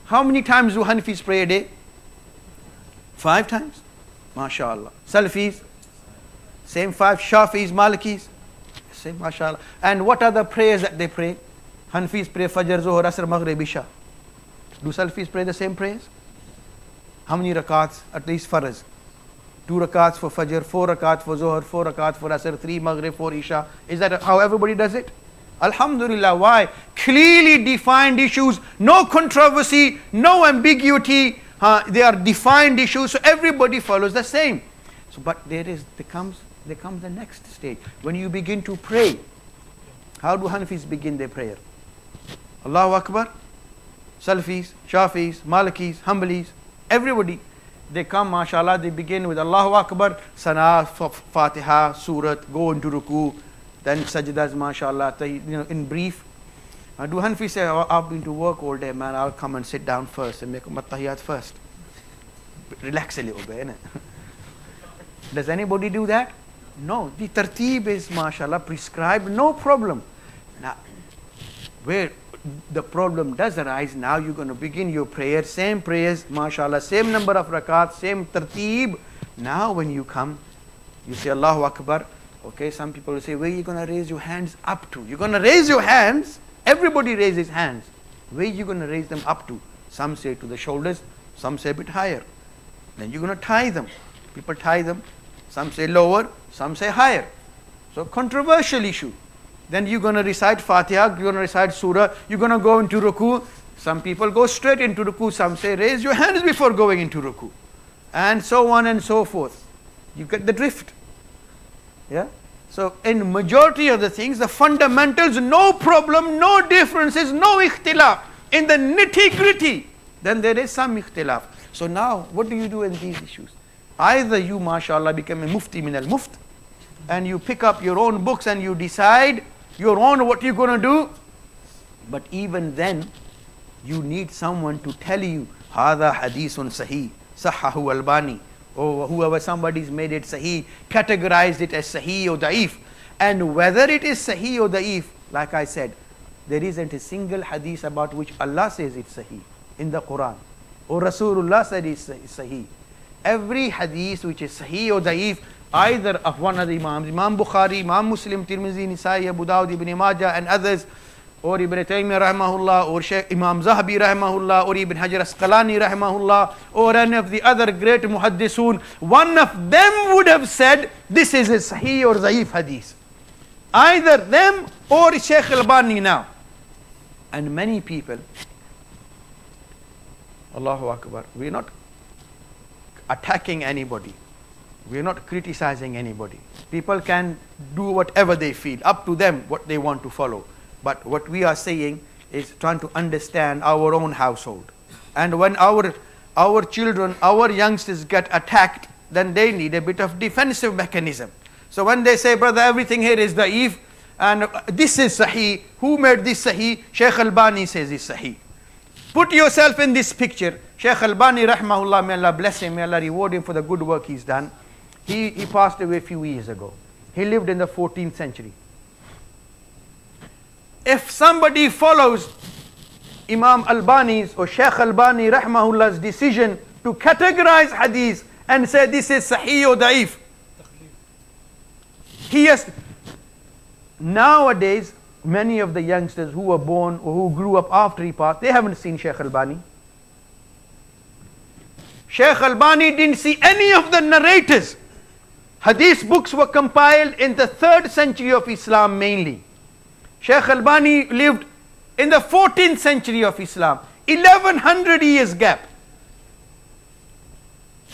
How many times do Hanafis pray a day? 5 times? MashaAllah. Salafis? Same 5. Shafis, Malikis? Same, MashaAllah. And what are the prayers that they pray? Hanafis pray Fajr, Zuhr, Asr, Maghrib, Isha. Do Salafis pray the same prayers? How many rakats? At least Farz. 2 rakats for Fajr, 4 rakats for Zuhr, 4 rakats for Asr, 3 Maghrib, 4 Isha. Is that how everybody does it? Alhamdulillah. Why? Clearly defined issues, no controversy, no ambiguity. They are defined issues, so everybody follows the same. So, but there comes the next stage. When you begin to pray, how do Hanafis begin their prayer? Allahu Akbar. Salafis, Shafis, Malikis, Hanbalis, everybody. They come, mashallah, they begin with Allahu Akbar, Sana, Fatiha, Surat, go into Ruku, then Sajdas, mashallah, in brief. Do Hanfi say, I've been to work all day, man, I'll come and sit down first and make Mattahiyat first. Relax a little bit, innit? Does anybody do that? No. The tarteeb is, mashallah, prescribed, no problem. Now, where the problem does arise, now you're going to begin your prayer, same prayers, mashallah, same number of rakats, same tarteeb. Now when you come, you say Allahu Akbar. Okay, some people will say, where are you going to raise your hands up to? You're going to raise your hands, everybody raises hands. Where are you going to raise them up to? Some say to the shoulders, some say a bit higher. Then you're going to tie them. People tie them. Some say lower, some say higher. So controversial issue. Then you're going to recite Fatiha, you're going to recite Surah, you're going to go into Ruku. Some people go straight into Ruku, some say raise your hands before going into Ruku. And so on and so forth. You get the drift. Yeah? So in majority of the things, the fundamentals, no problem, no differences, no ikhtilaf. In the nitty gritty, then there is some ikhtilaf. So now, what do you do in these issues? Either you, mashallah, become a mufti min al-muft, and you pick up your own books and you decide your own what you're going to do. But even then, you need someone to tell you, Hada hadithun sahih, sahahu albani, or whoever somebody's made it sahih, categorized it as sahih or da'if. And whether it is sahih or da'if, like I said, there isn't a single hadith about which Allah says it's sahih in the Quran, or Rasulullah said it's sahih. Every hadith which is sahih or da'if, either of one of the Imams, Imam Bukhari, Imam Muslim, Tirmidhi, Nisai, Abu Dawud, Ibn Majah and others, or Ibn Taymiyyah rahimahullah, or Shaykh Imam Zahabi rahimahullah, or Ibn Hajar Asqalani rahimahullah, or any of the other great muhaddisun, one of them would have said, this is a sahih or da'if hadith. Either them or Shaykh Albani now. And many people, Allahu Akbar, we're not attacking anybody. We're not criticizing anybody. People can do whatever they feel, up to them what they want to follow. But what we are saying is trying to understand our own household. And when our children, our youngsters get attacked, then they need a bit of defensive mechanism. So when they say, brother, everything here is da'if, and this is sahih, who made this sahih? Shaykh Albani says it's sahih. Put yourself in this picture. Shaykh Albani rahmahullah, may Allah bless him, may Allah reward him for the good work he's done. He passed away a few years ago. He lived in the 14th century. If somebody follows Imam Albani's or Shaykh Albani rahmahullah's decision to categorize hadith and say this is sahih or da'if, he has, nowadays, many of the youngsters who were born or who grew up after he passed, they haven't seen Shaykh Albani. Shaykh Albani didn't see any of the narrators. Hadith books were compiled in the 3rd century of Islam mainly. Shaykh Albani lived in the 14th century of Islam, 1100 years gap.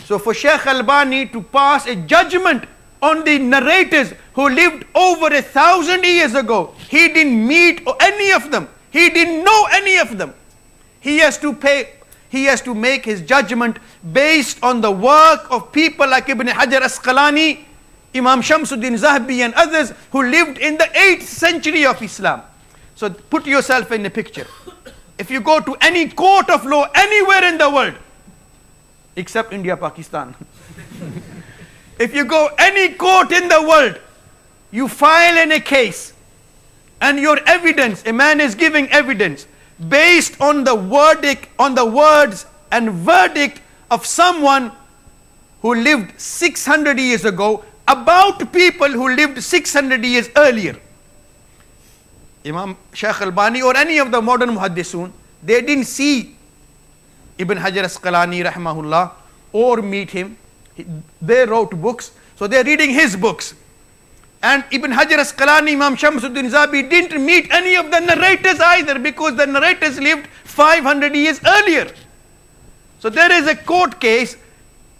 So for Shaykh Albani to pass a judgment on the narrators who lived over 1,000 years ago, he didn't meet any of them. He didn't know any of them. He has to make his judgment based on the work of people like Ibn Hajar Asqalani, Imam Shamsuddin Zahabi and others who lived in the 8th century of Islam. So put yourself in the picture. If you go to any court of law anywhere in the world, except India, Pakistan, if you go any court in the world, you file in a case and your evidence, a man is giving evidence based on the verdict, on the words and verdict of someone who lived 600 years ago about people who lived 600 years earlier. Imam Shaykh Albani or any of the modern muhaddisun, they didn't see Ibn Hajar Asqalani rahmahullah or meet him. They wrote books, so they're reading his books. And Ibn Hajar Asqalani, Imam Shamsuddin Zahabi didn't meet any of the narrators either, because the narrators lived 500 years earlier. So there is a court case,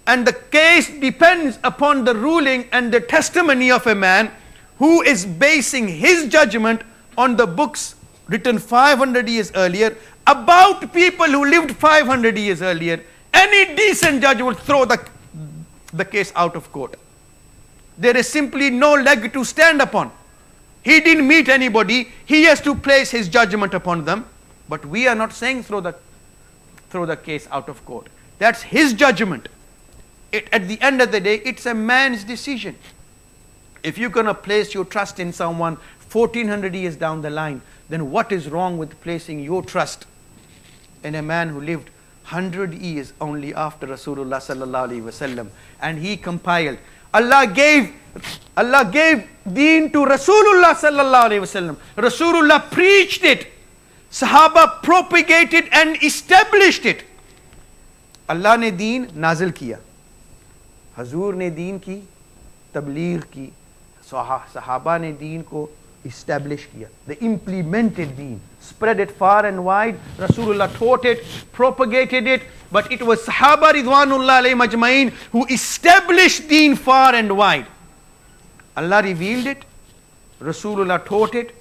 and the case depends upon the ruling and the testimony of a man who is basing his judgment on the books written 500 years earlier about people who lived 500 years earlier. Any decent judge would throw the case out of court. There is simply no leg to stand upon. He didn't meet anybody. He has to place his judgment upon them. But we are not saying throw the case out of court. That's his judgment. At the end of the day, it's a man's decision. If you're going to place your trust in someone 1400 years down the line, then what is wrong with placing your trust in a man who lived 100 years only after Rasulullah sallallahu alaihi wasallam, and he compiled. Allah gave deen to Rasulullah sallallahu alaihi wasallam. Rasulullah preached it. Sahaba propagated and established it. Allah ne deen nazil kiya. Hazur ne deen ki tabligh ki. Sahaba ne deen ko establish kiya. They implemented deen, spread it far and wide. Rasulullah taught it, propagated it, but it was Sahaba Ridwanullah alayhim ajma'in who established deen far and wide. Allah revealed it, Rasulullah taught it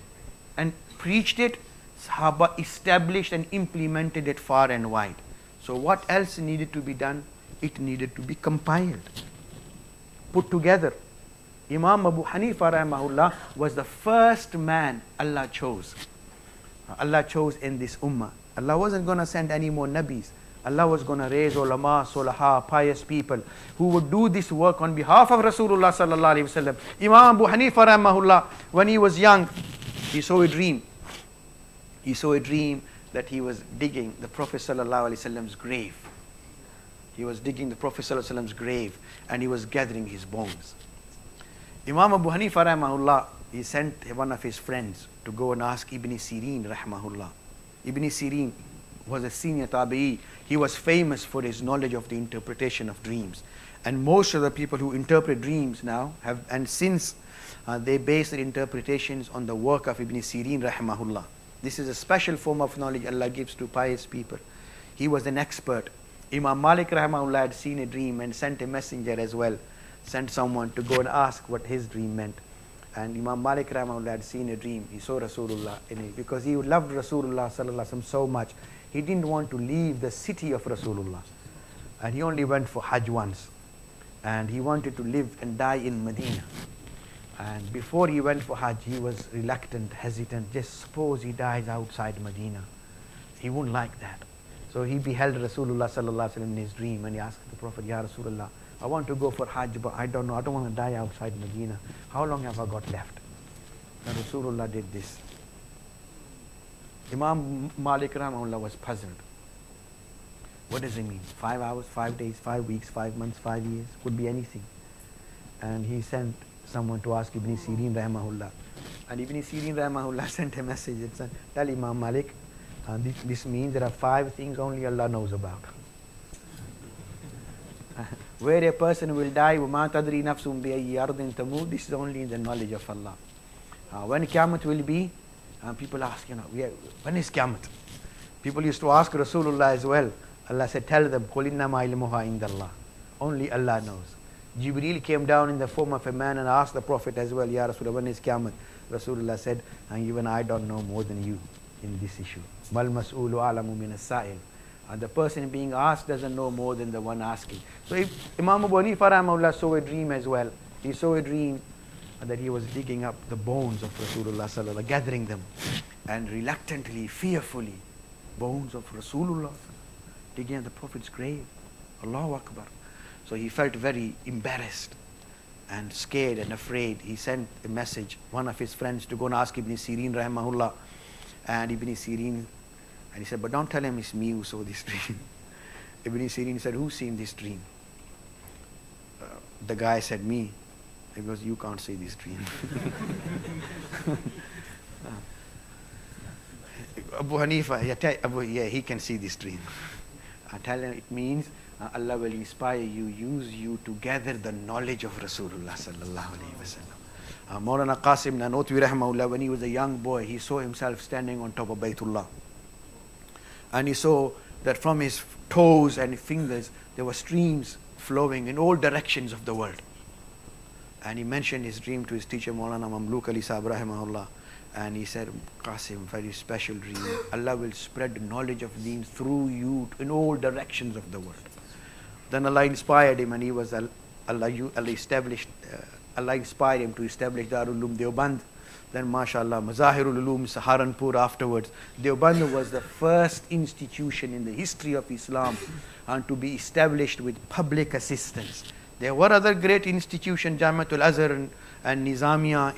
and preached it, Sahaba established and implemented it far and wide. So what else needed to be done? It needed to be compiled, put together. Imam Abu Hanifa rahimahullah was the first man Allah chose. Allah chose in this ummah. Allah wasn't going to send any more nabis. Allah was going to raise ulama, sulaha, pious people who would do this work on behalf of Rasulullah sallallahu alaihi wasallam. Imam Abu Hanifa rahimahullah, when he was young, he saw a dream. He saw a dream that he was digging the Prophet sallallahu alaihi wasallam's grave. He was digging the Prophet sallallahu alaihi wasallam's grave and he was gathering his bones. Imam Abu Hanifa rahimahullah, he sent one of his friends to go and ask Ibn Sirin rahimahullah. Ibn Sirin was a senior tabi'i. He was famous for his knowledge of the interpretation of dreams. And most of the people who interpret dreams now have, and since they base their interpretations on the work of Ibn Sirin rahimahullah. This is a special form of knowledge Allah gives to pious people. He was an expert. Imam Malik rahimahullah had seen a dream and sent a messenger as well. Sent someone to go and ask what his dream meant. And Imam Malik rahimahullah had seen a dream. He saw Rasulullah in it because he loved Rasulullah sallallahu alaihi wasallam so much. He didn't want to leave the city of Rasulullah. And he only went for Hajj once. And he wanted to live and die in Medina. And before he went for Hajj, he was reluctant, hesitant. Just suppose he dies outside Medina. He wouldn't like that. So he beheld Rasulullah sallallahu alaihi wasallam in his dream, and he asked the Prophet, Ya Rasulullah, I want to go for Hajj, but I don't know, I don't want to die outside Medina. How long have I got left? And Rasulullah did this. Imam Malik Rahimahullah was puzzled. What does it mean? 5 hours, 5 days, 5 weeks, 5 months, 5 years? Could be anything. And he sent someone to ask Ibn Sirin Rahimahullah. And Ibn Sirin Rahimahullah sent a message and said, tell Imam Malik, this means there are 5 things only Allah knows about. Where a person will die, وَمَا تَدْرِي نَفْسٌ بِأَيِّ أَرْضٍ تَمُوتُ, this is only in the knowledge of Allah. When Qiyamah will be, people ask, when is Qiyamah? People used to ask Rasulullah as well. Allah said, tell them, قُلْ إِنَّمَا عِلْمُهَا عِنْدَ اللَّهِ. Only Allah knows. Jibreel came down in the form of a man and asked the Prophet as well, Ya Rasulullah, when is Qiyamah? Rasulullah said, and even I don't know more than you in this issue. Mal mas'ulu a'lamu min as-sa'il. And the person being asked doesn't know more than the one asking. So if Imam Abu Hanifa Rahimahullah saw a dream as well. He saw a dream that he was digging up the bones of Rasulullah sallallahu, gathering them, and reluctantly, fearfully, bones of Rasulullah digging at the Prophet's grave. Allahu Akbar. So he felt very embarrassed and scared and afraid. He sent a message, one of his friends, to go and ask Ibn Sirin Rahimahullah. And Ibn Sirin, and he said, but don't tell him it's me who saw this dream. Ibn Sirin said, who's seen this dream? The guy said, me. He goes, you can't see this dream. Abu Hanifa, he can see this dream. I tell him it means Allah will inspire you, use you to gather the knowledge of Rasulullah sallallahu alayhi wa sallam. Maulana Qasim Nanotwi Rahimahullah, when he was a young boy, he saw himself standing on top of Baytullah. And he saw that from his toes and fingers, there were streams flowing in all directions of the world. And he mentioned his dream to his teacher, Maulana Mamluk Ali Sahib Rahimahullah. And he said, Qasim, very special dream. Allah will spread knowledge of deen through you in all directions of the world. Then Allah inspired him, and he was Allah inspired him to establish Darul Uloom Deoband. Then mashallah, Mazahirul Uloom Saharanpur afterwards. Deoband was the first institution in the history of Islam and to be established with public assistance. There were other great institutions, Jamiatul Azhar and Nizamiya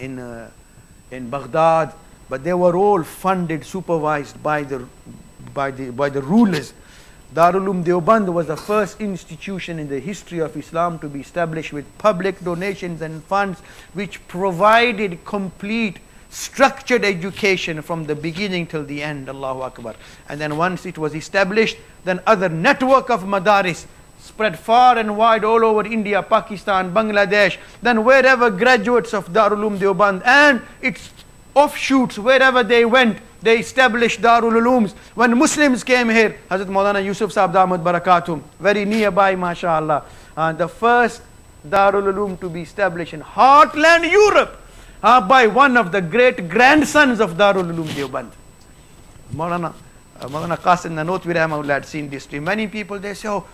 in Baghdad, but they were all funded, supervised by the rulers. Darul Uloom Deoband was the first institution in the history of Islam to be established with public donations and funds, which provided complete structured education from the beginning till the end. Allahu Akbar. And then once it was established, then other network of madaris spread far and wide all over India, Pakistan, Bangladesh. Then wherever graduates of Darul Uloom Deoband and its offshoots, wherever they went, they established Darul Ulooms. When Muslims came here, Hazrat Maulana Yusuf Sahib Dahmat Barakatum, very nearby, mashallah, the first Darul Uloom to be established in Heartland, Europe, by one of the great grandsons of Darul Uloom Deoband. Maulana Qasim Nanotwi Rahimahullah had seen this dream. Many people, they say, oh,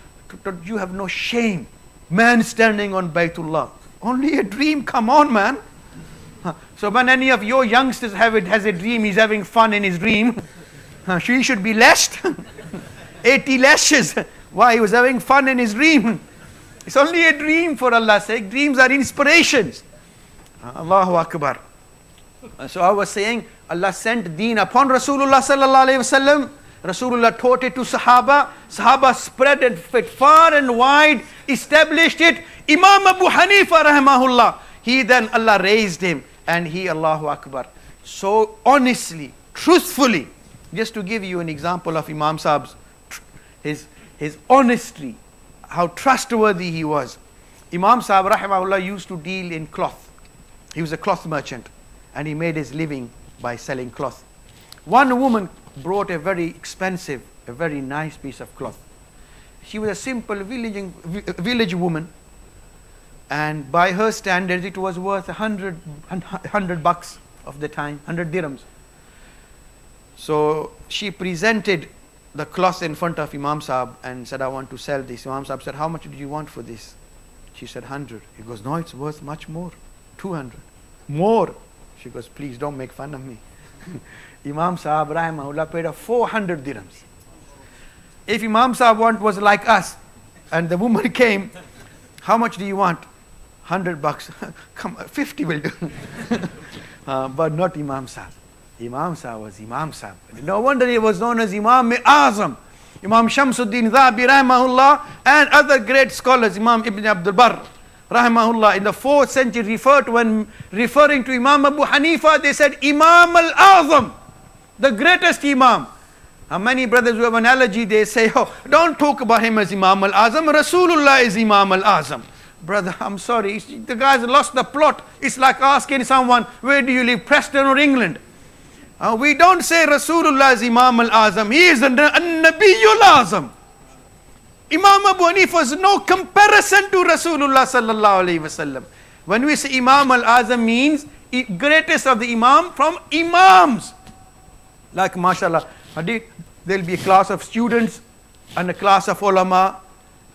you have no shame. Man standing on Baytullah. Only a dream, come on, man. So when any of your youngsters has a dream, he's having fun in his dream, she should be lashed. 80 lashes. Why? He was having fun in his dream. It's only a dream, for Allah's sake. Dreams are inspirations. Allahu Akbar. So I was saying, Allah sent deen upon Rasulullah sallallahu alayhi wasallam. Rasulullah taught it to Sahaba. Sahaba spread it far and wide, established it. Imam Abu Hanifa rahimahullah, he then, Allah raised him, and he, Allahu Akbar, so honestly, truthfully, just to give you an example of Imam Sahab's, his honesty, how trustworthy he was. Imam Sahab rahimahullah used to deal in cloth. He was a cloth merchant, and he made his living by selling cloth. One woman brought a very expensive, a very nice piece of cloth. She was a simple village woman, and by her standards it was worth $100 of the time, 100 dirhams. So she presented the cloth in front of Imam Sahab and said, I want to sell this. Imam Sahab said, how much do you want for this? She said, 100. He goes, no, it's worth much more, 200. More. She goes, please don't make fun of me. Imam Sahab rahimahullah paid her 400 dirhams. If Imam Sahib was like us, and the woman came, how much do you want? $100. Come on, 50 will do. But not Imam Sahib. Imam Sahib was Imam Sahib. No wonder he was known as Imam Azam. Imam Shamsuddin Dhabi rahimahullah and other great scholars, Imam Ibn Abdul Barr rahimahullah, in the 4th century when referring to Imam Abu Hanifa, they said Imam al-Azam, the greatest Imam. Many brothers who have an allergy, they say, oh, don't talk about him as Imam al-Azam, Rasulullah is Imam al-Azam. Brother, I'm sorry, the guy's lost the plot. It's like asking someone, where do you live, Preston or England? We don't say Rasulullah is Imam al-Azam. He is an-Nabiyul Azam. Imam Abu Hanifa is no comparison to Rasulullah sallallahu alayhi wasallam. When we say Imam al-Azam means greatest of the Imam from Imams. Like mashallah, there will be a class of students and a class of ulama,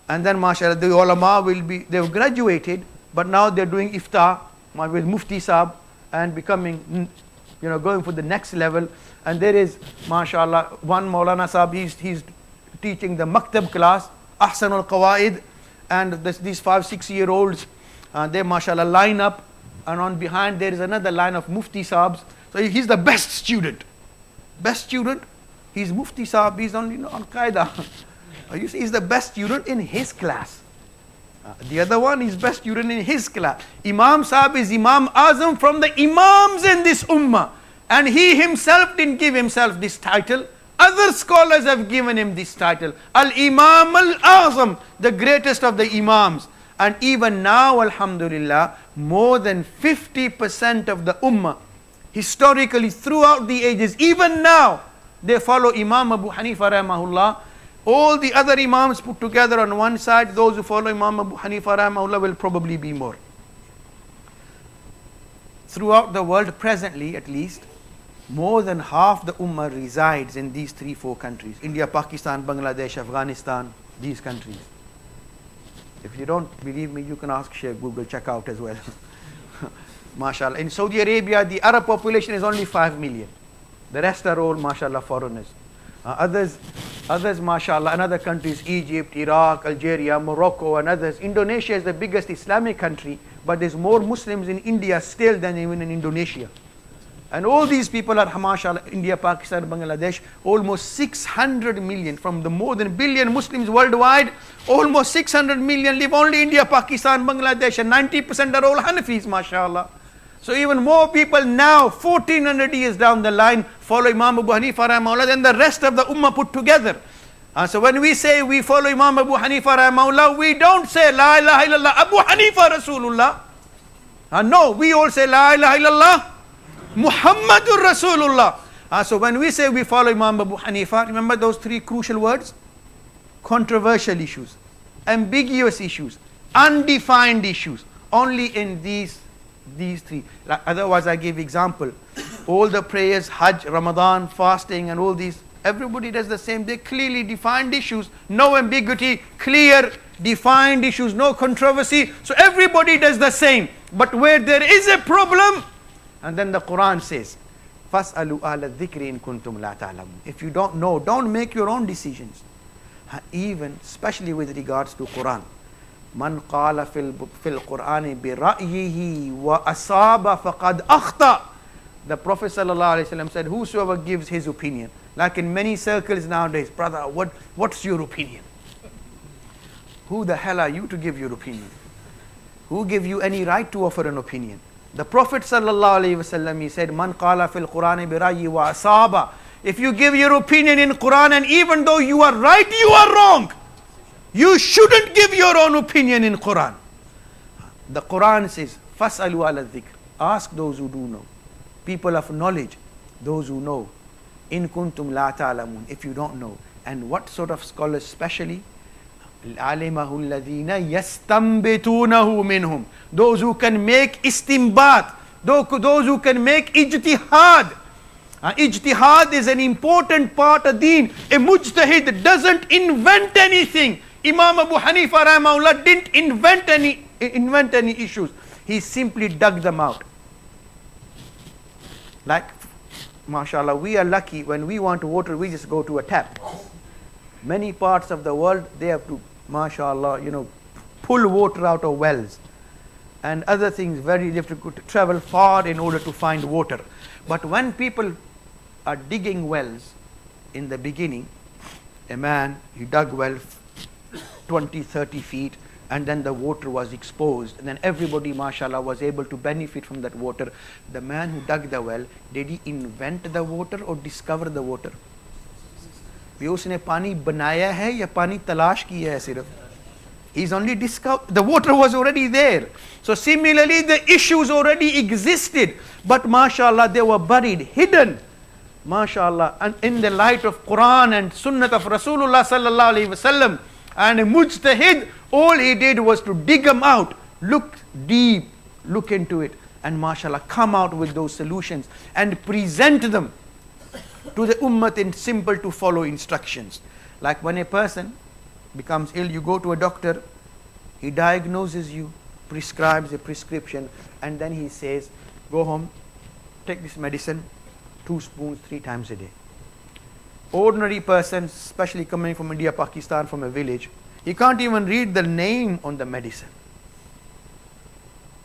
and then mashallah the ulama they've graduated, but now they're doing iftar with Mufti Sahib and becoming, going for the next level. And there is mashallah one Maulana Sahib, he's teaching the Maktab class, Ahsanul Qawaid, and these 5-6 year olds, they mashallah line up, and on behind there is another line of Mufti Sahibs. So he's the best student. He's Mufti Sahib, he's on Qaeda. You see, he's the best student in his class. The other one is best student in his class. Imam Sahib is Imam Azam from the Imams in this ummah. And he himself didn't give himself this title. Other scholars have given him this title. Al-Imam Al-Azam, the greatest of the Imams. And even now, alhamdulillah, more than 50% of the ummah, historically throughout the ages, even now, they follow Imam Abu Hanifa rahimahullah. All the other Imams put together on one side, those who follow Imam Abu Hanifa rahimahullah will probably be more. Throughout the world, presently at least, more than half the ummah resides in these 3-4 countries. India, Pakistan, Bangladesh, Afghanistan, these countries. If you don't believe me, you can ask Shaykh, Google, check out as well. MashaAllah. In Saudi Arabia, the Arab population is only 5 million. The rest are all, MashaAllah, foreigners. Others, MashaAllah, and other countries, Egypt, Iraq, Algeria, Morocco, and others. Indonesia is the biggest Islamic country, but there's more Muslims in India still than even in Indonesia. And all these people are, MashaAllah, India, Pakistan, Bangladesh, almost 600 million. From the more than 1 billion Muslims worldwide, almost 600 million live only India, Pakistan, Bangladesh, and 90% are all Hanafis, MashaAllah. So even more people now, 1400 years down the line, follow Imam Abu Hanifa rahimahullah than the rest of the ummah put together. So when we say we follow Imam Abu Hanifa rahimahullah, we don't say La ilaha illallah Abu Hanifa Rasulullah. No, we all say La ilaha illallah Muhammadur Rasulullah. So when we say we follow Imam Abu Hanifa, remember those 3 crucial words? Controversial issues, ambiguous issues, undefined issues. Only in these 3. Otherwise, I give example. All the prayers, Hajj, Ramadan, fasting, and all these, everybody does the same. They're clearly defined issues, no ambiguity, clear, defined issues, no controversy. So everybody does the same. But where there is a problem, and then the Quran says, فَاسْأَلُوا أَهْلَ الذِّكْرِ إِن كُنْتُمْ لَا تَعْلَمُونَ. If you don't know, don't make your own decisions. Even, especially with regards to Quran. من قال في القرآن برأيه وأصاب فقد أخطأ. The Prophet ﷺ said, whosoever gives his opinion, like in many circles nowadays, brother, what's your opinion? Who the hell are you to give your opinion? Who gave you any right to offer an opinion? The Prophet ﷺ, he said, من قال في القرآن برأيه وأصاب. If you give your opinion in Quran and even though you are right, you are wrong. You shouldn't give your own opinion in Quran. The Quran says, فَاسْأَلُوا عَلَى الذِّكْرِ. Ask those who do know. People of knowledge, those who know. إِن كُنْتُمْ لَا تَعْلَمُونَ. If you don't know. And what sort of scholars specially? عَلِمَهُ الَّذِينَ يَسْتَنْبِتُونَهُ مِنْهُمْ. Those who can make istinbat. Those who can make ijtihad. Ijtihad is an important part of deen. A mujtahid doesn't invent anything. Imam Abu Hanifa rahimahullah didn't invent any issues. He simply dug them out. Like, mashallah, we are lucky when we want water, we just go to a tap. Many parts of the world, they have to, mashallah, pull water out of wells. And other things, very difficult to travel far in order to find water. But when people are digging wells, in the beginning, a man, he dug well 20, 30 feet, and then the water was exposed, and then everybody, mashallah, was able to benefit from that water. The man who dug the well, did he invent the water or discover the water? भी उसने पानी बनाया है या पानी तलाश किया है सिर्फ? He's only discovered, the water was already there. So similarly, the issues already existed, but mashallah, they were buried, hidden, mashallah, and in the light of Quran and Sunnah of Rasulullah sallallahu alaihi wasallam. And a mujtahid, all he did was to dig them out, look deep, look into it, and mashallah, come out with those solutions and present them to the ummah in simple to follow instructions. Like when a person becomes ill, you go to a doctor, he diagnoses you, prescribes a prescription, and then he says, go home, take this medicine, 2 spoons 3 times a day. Ordinary person, especially coming from India, Pakistan, from a village, he can't even read the name on the medicine.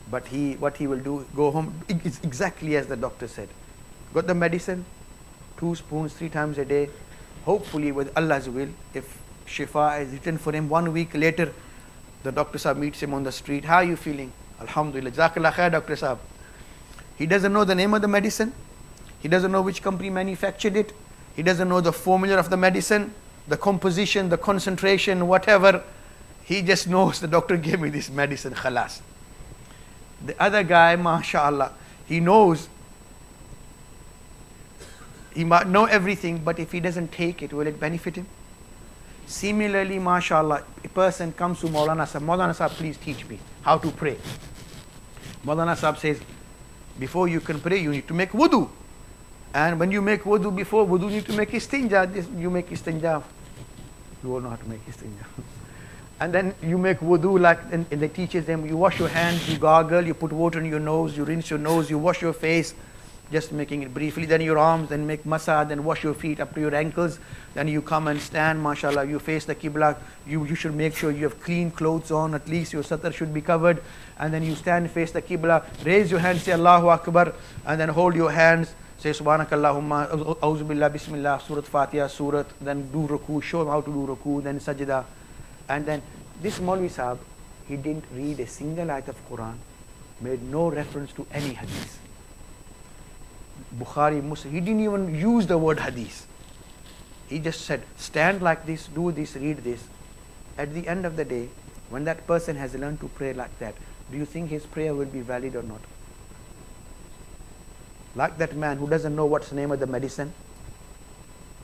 But what he will do, go home, it's exactly as the doctor said. Got the medicine, 2 spoons 3 times a day. Hopefully with Allah's will, if Shifa is written for him, 1 week later, the doctor sahab meets him on the street. How are you feeling? Alhamdulillah. Jazakallah khair, Doctor sahab. He doesn't know the name of the medicine. He doesn't know which company manufactured it. He doesn't know the formula of the medicine, the composition, the concentration, whatever. He just knows the doctor gave me this medicine, khalas. The other guy, mashallah, he knows, he might know everything, but if he doesn't take it, will it benefit him? Similarly, mashallah, a person comes to Maulana Sahib, Maulana Sahib, please teach me how to pray. Maulana Sahib says, before you can pray, you need to make wudu. And when you make wudu, before wudu, you need to make istinja. You make istinja. You all know how to make istinja. And then you make wudu, like, and they teaches them, you wash your hands, you gargle, you put water in your nose, you rinse your nose, you wash your face, just making it briefly, then your arms, then make masah, then wash your feet up to your ankles, then you come and stand, mashallah, you face the qibla, you should make sure you have clean clothes on, at least your satar should be covered, and then you stand, face the qibla, raise your hands, say Allahu Akbar, and then hold your hands, say Subhanakallahumma, Auzu Billah, Bismillah, Surat Fatiha, Surat, then do ruku, show him how to do ruku, then sajda. And then this Maulvi Sahib, he didn't read a single ayat of Quran, made no reference to any hadith. Bukhari, Muslim, he didn't even use the word hadith. He just said, stand like this, do this, read this. At the end of the day, when that person has learned to pray like that, do you think his prayer will be valid or not? Like that man who doesn't know what's the name of the medicine,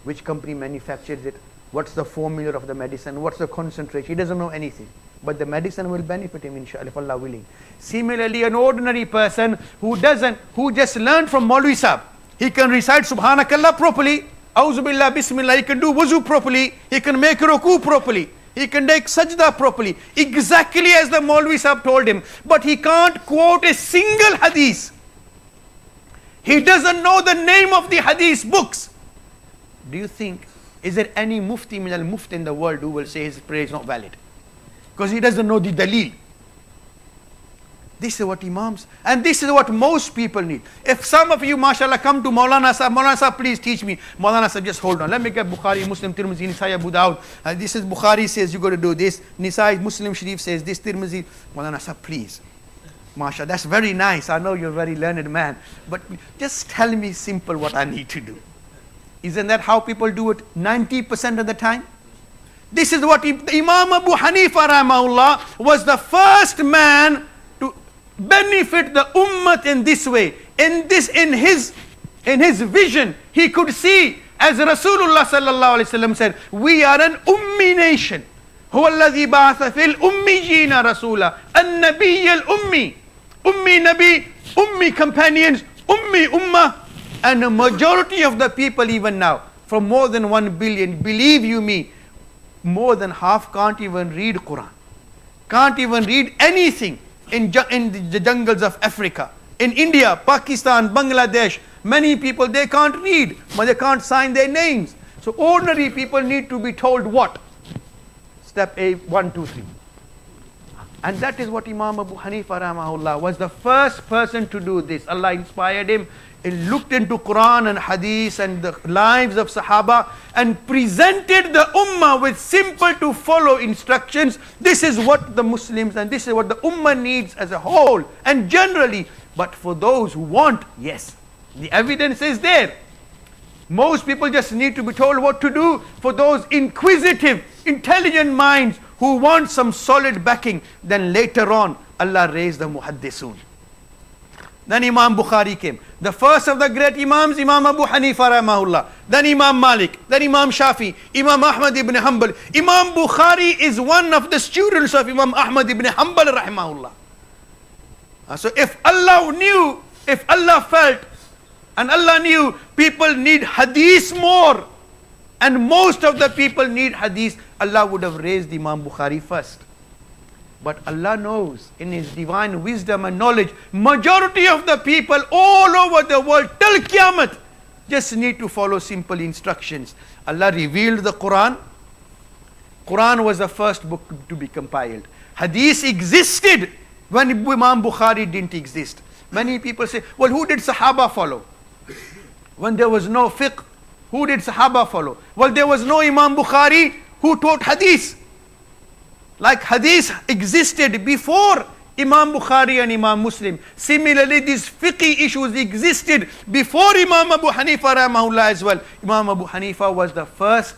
which company manufactures it, what's the formula of the medicine, what's the concentration, he doesn't know anything. But the medicine will benefit him, inshallah, if Allah willing. Similarly, an ordinary person who just learned from Maulvi Sahib, he can recite Subhanakallah properly, Auzu Billah, Bismillah, he can do wuzu properly, he can make ruku properly, he can take sajda properly, exactly as the Maulvi Sahib told him. But he can't quote a single hadith. He doesn't know the name of the hadith books. Do you think, is there any mufti min al-mufti in the world who will say his prayer is not valid? Because he doesn't know the dalil. This is what imams, and this is what most people need. If some of you, mashallah, come to Maulana Sahib, please teach me. Maulana Sahib, just hold on. Let me get Bukhari, Muslim, Tirmidhi, Nisai, Abu Dawud. This is Bukhari says you got to do this. Nisai, Muslim Sharif says this, Tirmidhi. Maulana Sahib, please. Mashallah, that's very nice. I know you're a very learned man. But just tell me simple what I need to do. Isn't that how people do it 90% of the time? This is what Imam Abu Hanifa rahimahullah was the first man to benefit the ummah in this way. In his vision, he could see, as Rasulullah sallallahu alaihi wasallam said, we are an ummi nation. هو الذي بعث في الأميين رسولا النبي الأمي Ummi Nabi, Ummi companions, Ummi Ummah, and a majority of the people even now, from more than 1 billion, believe you me, more than half can't even read Quran, can't even read anything in the jungles of Africa, in India, Pakistan, Bangladesh. Many people, they can't read, but they can't sign their names. So ordinary people need to be told what? Step A, 1, 2, 3. And that is what Imam Abu Hanifa rahmahullah was the first person to do this. Allah inspired him. He looked into Quran and Hadith and the lives of Sahaba and presented the Ummah with simple to follow instructions. This is what the Muslims and this is what the Ummah needs as a whole and generally. But for those who want, yes, the evidence is there. Most people just need to be told what to do. For those inquisitive, intelligent minds who want some solid backing, then later on Allah raised the Muhaddisun. Then Imam Bukhari came. The first of the great Imams, Imam Abu Hanifa rahmahullah. Then Imam Malik. Then Imam Shafi. Imam Ahmad ibn Hanbal. Imam Bukhari is one of the students of Imam Ahmad ibn Hanbal rahmahullah. So if Allah knew, if Allah felt, and Allah knew people need hadith more, and most of the people need hadith, Allah would have raised Imam Bukhari first. But Allah knows in His divine wisdom and knowledge, majority of the people all over the world till Qiyamah just need to follow simple instructions. Allah revealed the Quran. Quran was the first book to be compiled. Hadith existed when Imam Bukhari didn't exist. Many people say, well, who did Sahaba follow? When there was no fiqh, who did Sahaba follow? Well, there was no Imam Bukhari who taught Hadith. Like Hadith existed before Imam Bukhari and Imam Muslim. Similarly, these fiqh issues existed before Imam Abu Hanifa rahmahullah as well. Imam Abu Hanifa was the first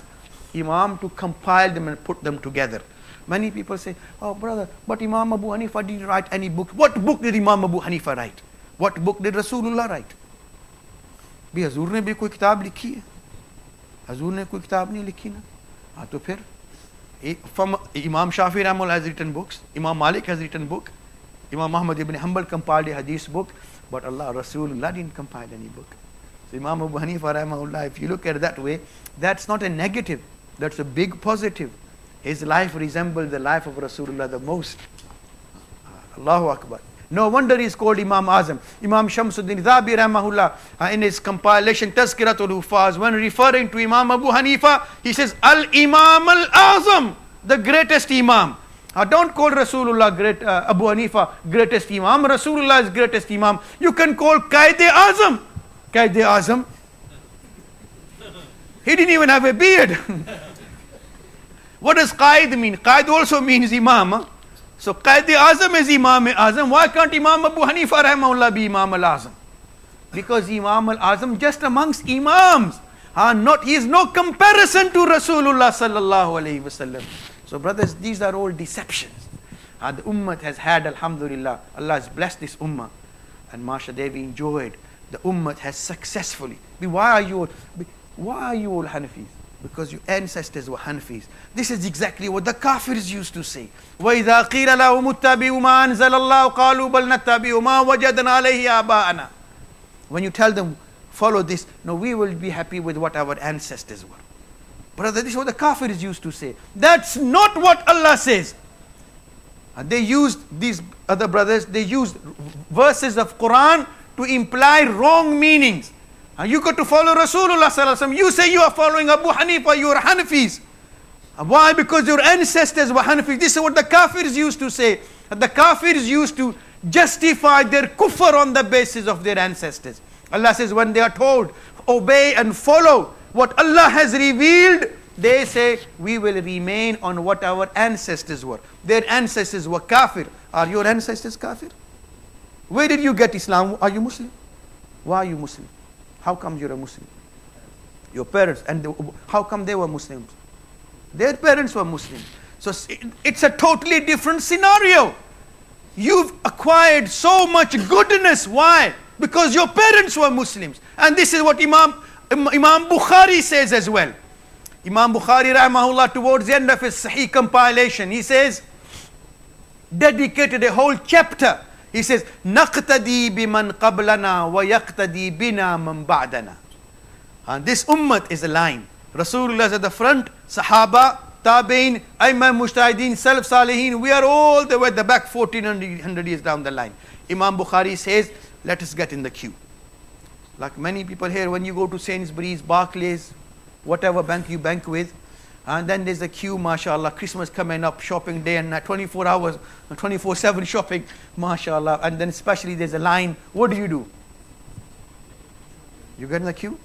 Imam to compile them and put them together. Many people say, oh brother, but Imam Abu Hanifa didn't write any book. What book did Imam Abu Hanifa write? What book did Rasulullah write? भी हजूर ने भी कोई किताब लिखी है? हजूर ने कोई किताब नहीं लिखी ना? हाँ तो फिर from Imam Shafi rahmahullah has written books, Imam Malik has written book, Imam Ahmad ibn Hanbal compiled a hadith book, but Allah Rasulullah didn't compile any book. So Imam Abu Hanifa rahmahullah, if you look at it that way, that's not a negative, that's a big positive. His life resembled the life of Rasulullah the most. Allahu Akbar. No wonder he is called Imam Azam. Imam Shamsuddin Zabi rahmahullah in his compilation Tazkiratul Hufaz, when referring to Imam Abu Hanifa, he says Al-Imam Al-Azam, the greatest Imam. Don't call Rasulullah great, Abu Hanifa greatest Imam. Rasulullah is greatest Imam. You can call Qaid-e-Azam. Qaid-e-Azam. He didn't even have a beard. What does Qaid mean? Qaid also means Imam. Huh? So Qaid-e-Azam is Imam-e-Azam. Why can't Imam Abu Hanifa rahimahullah be Imam al-Azam? Because Imam al-Azam just amongst Imams. He is no comparison to Rasulullah sallallahu alayhi wasallam. So brothers, these are all deceptions. The ummah has had, alhamdulillah, Allah has blessed this ummah. And mashallah, we enjoyed. The ummah has successfully. Why are you all Hanafis? Because your ancestors were Hanafis. This is exactly what the Kafirs used to say. وَإِذَا قِيلَ لَهُمُ اتَّبِعُوا مَا أَنزَلَ اللَّهُ قَالُوا بَلْ نَتَّبِعُ مَا وَجَدْنَا عَلَيْهِ آبَاءَنَا. When you tell them, follow this, no, we will be happy with what our ancestors were. Brother, this is what the Kafirs used to say. That's not what Allah says. And they used, these other brothers, they used verses of Quran to imply wrong meanings. And you got to follow Rasulullah sallallahu alaihi wasallam. You say you are following Abu Hanifa, you are Hanafis. Why? Because your ancestors were Hanafis. This is what the Kafirs used to say. The Kafirs used to justify their kufr on the basis of their ancestors. Allah says when they are told, obey and follow what Allah has revealed, they say, we will remain on what our ancestors were. Their ancestors were kafir. Are your ancestors kafir? Where did you get Islam? Are you Muslim? Why are you Muslim? How come you're a Muslim? Your parents, and how come they were Muslims? Their parents were Muslims. So it's a totally different scenario. You've acquired so much goodness. Why? Because your parents were Muslims. And this is what Imam Bukhari says as well. Imam Bukhari rahmahullah, towards the end of his Sahih compilation, he says, dedicated a whole chapter. He says, نَقْتَدِي بِمَنْ قَبْلَنَا وَيَقْتَدِي بِنَا مَنْ بَعْدَنَا. And this ummah is a line. Rasulullah is at the front, Sahaba, Tabein, Aimam Mujtahideen, Salaf Salihin, we are all the way at the back, 1400 years down the line. Imam Bukhari says, let us get in the queue. Like many people here, when you go to Sainsbury's, Barclays, whatever bank you bank with. And then there's a queue, mashallah, Christmas coming up, shopping day and night, 24 hours, 24/7 shopping, mashallah. And then especially there's a line. What do? You get in the queue?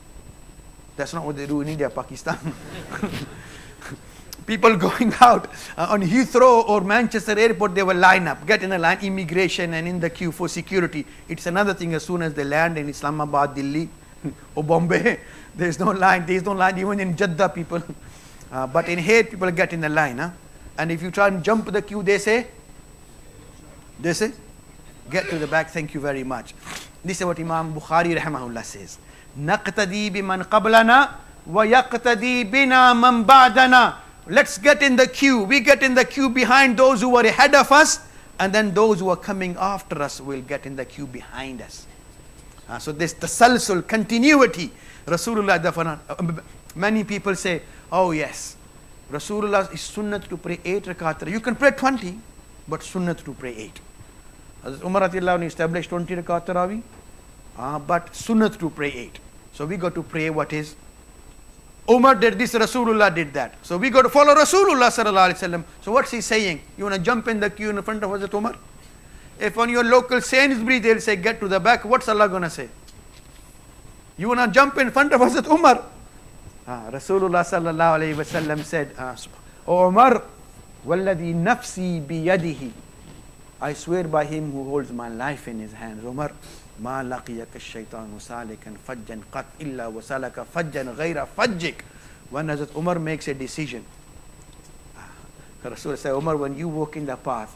That's not what they do in India, Pakistan. People going out on Heathrow or Manchester airport, they will line up, get in a line, immigration and in the queue for security. It's another thing as soon as they land in Islamabad, Delhi or Bombay, there's no line even in Jeddah people. But in here people get in the line. And if you try and jump the queue, they say, get to the back, thank you very much. This is what Imam Bukhari rahimahullah says. نَقْتَدِي بِمَنْ قَبْلَنَا وَيَقْتَدِي بِنَا مَنْ بَعْدَنَا. Let's get in the queue. We get in the queue behind those who are ahead of us, and then those who are coming after us will get in the queue behind us. So this tasalsul, continuity. Rasulullah, many people say, oh yes, Rasulullah is sunnat to pray 8 rakat. You can pray 20, but sunnat to pray 8. Hazrat Umar radiallahu anhu established 20 rakat tarawih, but sunnat to pray 8. So we got to pray what is Umar did this, Rasulullah did that. So we got to follow Rasulullah sallallahu alaihi wasallam. So what's he saying? You want to jump in the queue in front of Hazrat Umar? If on your local Sainsbury they'll say get to the back, what's Allah going to say? You want to jump in front of Hazrat Umar? Rasulullah sallallahu alaihi wasallam said, O Umar, walladhi nafsi biyadihi, I swear by him who holds my life in his hands. Umar, ما لقيك الشيطان سالكا فجا قط إلا وسلك فجا غير فجك. When Hazrat Umar makes a decision, Rasul said, Umar, when you walk in the path,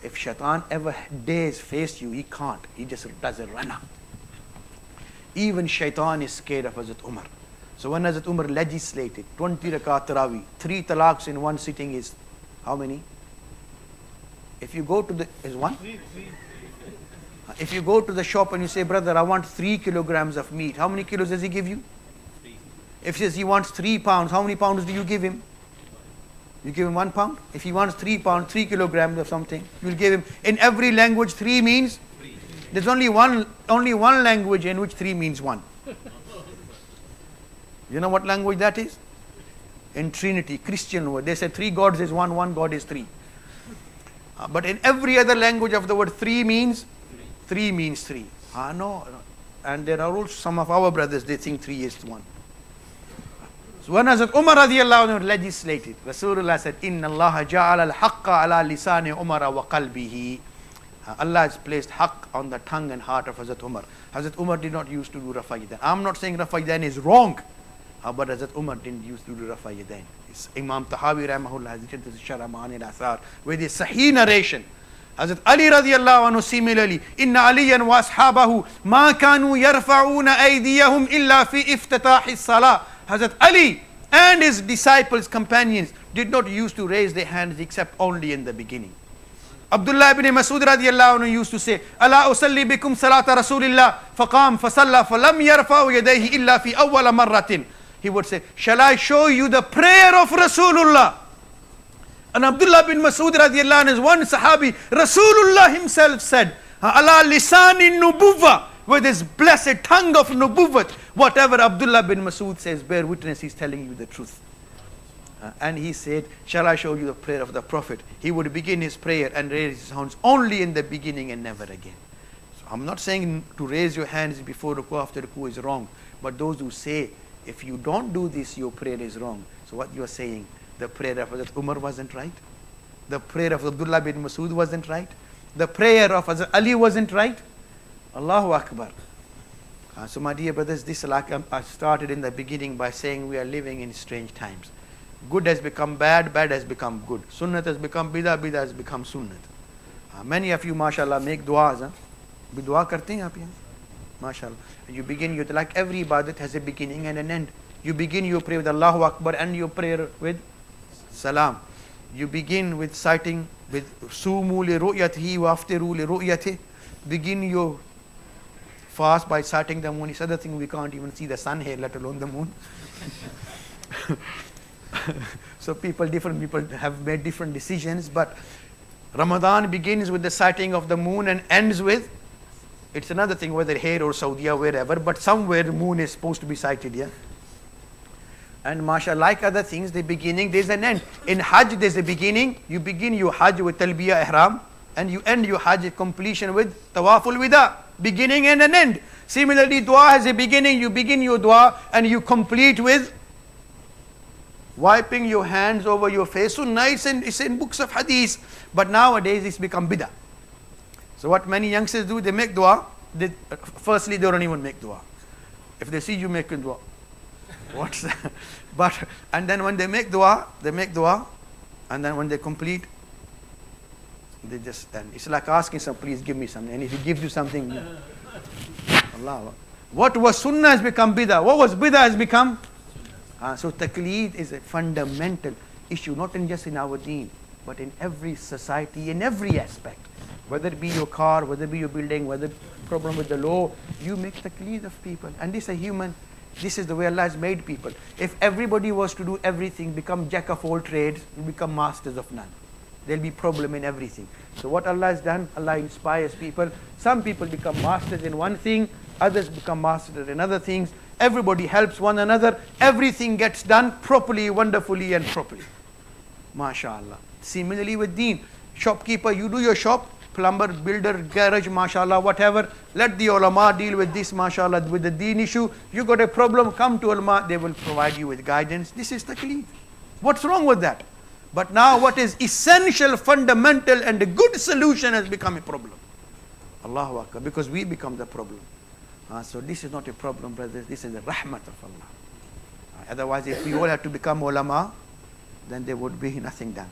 if shaitan ever dares face you, he can't. He just does a runner. Even shaitan is scared of Hazrat Umar. So when Hazrat Umar legislated 20 rakat tarawih, 3 talaqs in one sitting is how many? If you go to the, is one? If you go to the shop and you say, brother, I want 3 kilograms of meat, how many kilos does he give you? 3. If he says he wants 3 pounds, how many pounds do you give him? You give him 1 pound? If he wants 3 pounds, 3 kilograms of something, you will give him. In every language, 3 means? 3. There's only one language in which 3 means 1. You know what language that is? In Trinity, Christian word. They say 3 gods is 1, 1 God is 3. But in every other language of the word 3 means? 3 means 3. No. And there are also some of our brothers, they think 3 is 1. So when Hazrat Umar radiallahu anhu legislated, Rasulullah said, Inna Allah ja'ala al-haqqa ala lisani Umar wa qalbihi. Allah has placed haqq on the tongue and heart of Hazrat Umar. Hazrat Umar did not used to do Rafa Yadain. I'm not saying Rafa Yadain is wrong, but Hazrat Umar didn't used to do Rafa Yadain. Imam Tahawi rahimahullah has written this Sharh Ma'ani al-Athar with a sahih narration. Hazrat Ali radiallahu anhu similarly, Inna aliyan wa ashabahu ma kanu yarfa'una aydiyahum illa fi iftitahi salah. Hazrat Ali and his disciples, companions, did not used to raise their hands except only in the beginning. Abdullah ibn Masud radiallahu anhu used to say, Ala usalli bikum salata Rasulillah, faqam fasalla falam yarfa'u yadayhi illa fi awwala marratin. He would say, shall I show you the prayer of Rasulullah? And Abdullah bin Masud radiallahu anhu is one sahabi. Rasulullah himself said, ala lisani nubuwwah, with his blessed tongue of nubuwwat. Whatever Abdullah bin Masud says, bear witness, he's telling you the truth. And he said, shall I show you the prayer of the Prophet? He would begin his prayer and raise his hands only in the beginning and never again. So I'm not saying to raise your hands before ruku, after ruku is wrong. But those who say, if you don't do this, your prayer is wrong. So what you are saying, the prayer of Hazrat Umar wasn't right. The prayer of Abdullah bin Masud wasn't right. The prayer of Hazrat Ali wasn't right. Allahu Akbar. So my dear brothers, this like I started in the beginning by saying we are living in strange times. Good has become bad, bad has become good. Sunnat has become bidah, bidah has become sunnat. Many of you, mashallah, make du'as. Bhi dua karte hain aap yahan? Mashallah. You begin, like every ibadat has a beginning and an end. You begin your prayer with Allahu Akbar and your prayer with Salam. You begin with citing with Sumu li ru'yatihi wa aftiru li ru'yatihi. Begin your fast by citing the moon. It's other thing, we can't even see the sun here, let alone the moon. So different people have made different decisions, but Ramadan begins with the sighting of the moon and ends with, it's another thing whether here or Saudi or wherever, but somewhere the moon is supposed to be sighted, yeah. And mashallah, like other things, the beginning, there's an end. In Hajj, there's a beginning. You begin your Hajj with Talbiyah Ihram, and you end your Hajj completion with Tawaful Wida. Beginning and an end. Similarly, dua has a beginning. You begin your dua and you complete with wiping your hands over your face. So nice, and it's in books of hadith. But nowadays it's become bidah. So what many youngsters do, they make dua. Firstly, they don't even make dua. If they see you making dua, what's that? And then when they make dua, and then when they complete, they just stand. It's like asking some, please give me something. And if he gives you something, Allah. What was sunnah has become bidah. What was bidah has become. So taqleed is a fundamental issue, not just in our deen, but in every society, in every aspect. Whether it be your car, whether it be your building, whether problem with the law, you make taqleed of people. And this is a human, this is the way Allah has made people. If everybody was to do everything, become jack of all trades, you become masters of none. There'll be problem in everything. So what Allah has done, Allah inspires people. Some people become masters in one thing, others become masters in other things. Everybody helps one another. Everything gets done properly, wonderfully and properly. MashaAllah. Similarly with deen. Shopkeeper, you do your shop. Plumber, builder, garage, MashaAllah, whatever. Let the ulama deal with this, MashaAllah, with the deen issue. You got a problem, come to ulama. They will provide you with guidance. This is taqleed. What's wrong with that? But now what is essential, fundamental and a good solution has become a problem. Allahu Akbar. Because we become the problem. So this is not a problem, brothers. This is the rahmat of Allah. Otherwise, if we all had to become ulama, then there would be nothing done.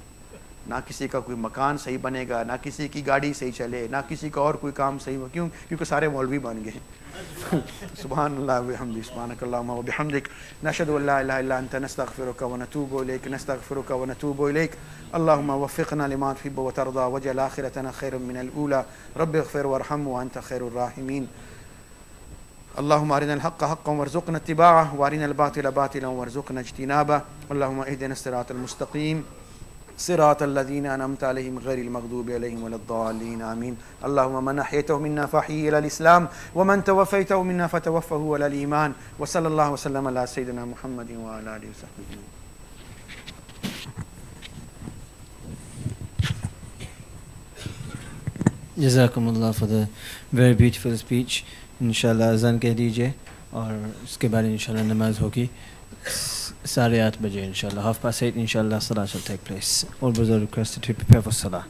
ना किसी का कोई मकान सही बनेगा, ना किसी की गाड़ी सही चले, ना किसी का और कोई काम सही हो, क्यों? क्योंकि सारे मौलवी बन गए. सुभानअल्लाह व बिहम्दिही सुभानकल्लाहुम्मा व बिहम्दिक नशहदु अन ला इलाहा इल्ला अंता नस्तगफिरुका व नतूबु इलैक अल्लाहुम्मा वफ़्क़ना लिमा तुहिब्बु व तर्दा वजअल आखिरतना खैरन मिनल ऊला रब्बिग़फिर वरहम व अंता खैरुर राहिमीन. اللهم أرنا الحق حقا وارزقنا اتباعه وأرنا الباطل باطلا وارزقنا اجتنابه. اللهم اهدنا الصراط المستقيم صراط الذين أنعمت عليهم غير المغضوب عليهم ولا الضالين آمين. اللهم من أحييته منا فأحيه إلى الإسلام ومن توفيته منا فتوفه على الإيمان. وصلى الله وسلم على سيدنا محمد وعلى آله وصحبه. Jazakumullah for the very beautiful speech. इंशाल्लाह अज़ान कह दीजिए और उसके बाद इंशाल्लाह नमाज होगी 8:30 बजे इंशाल्लाह. 8:30 इंशाल्लाह salah shall take place. All brothers are requested to prepare for salah.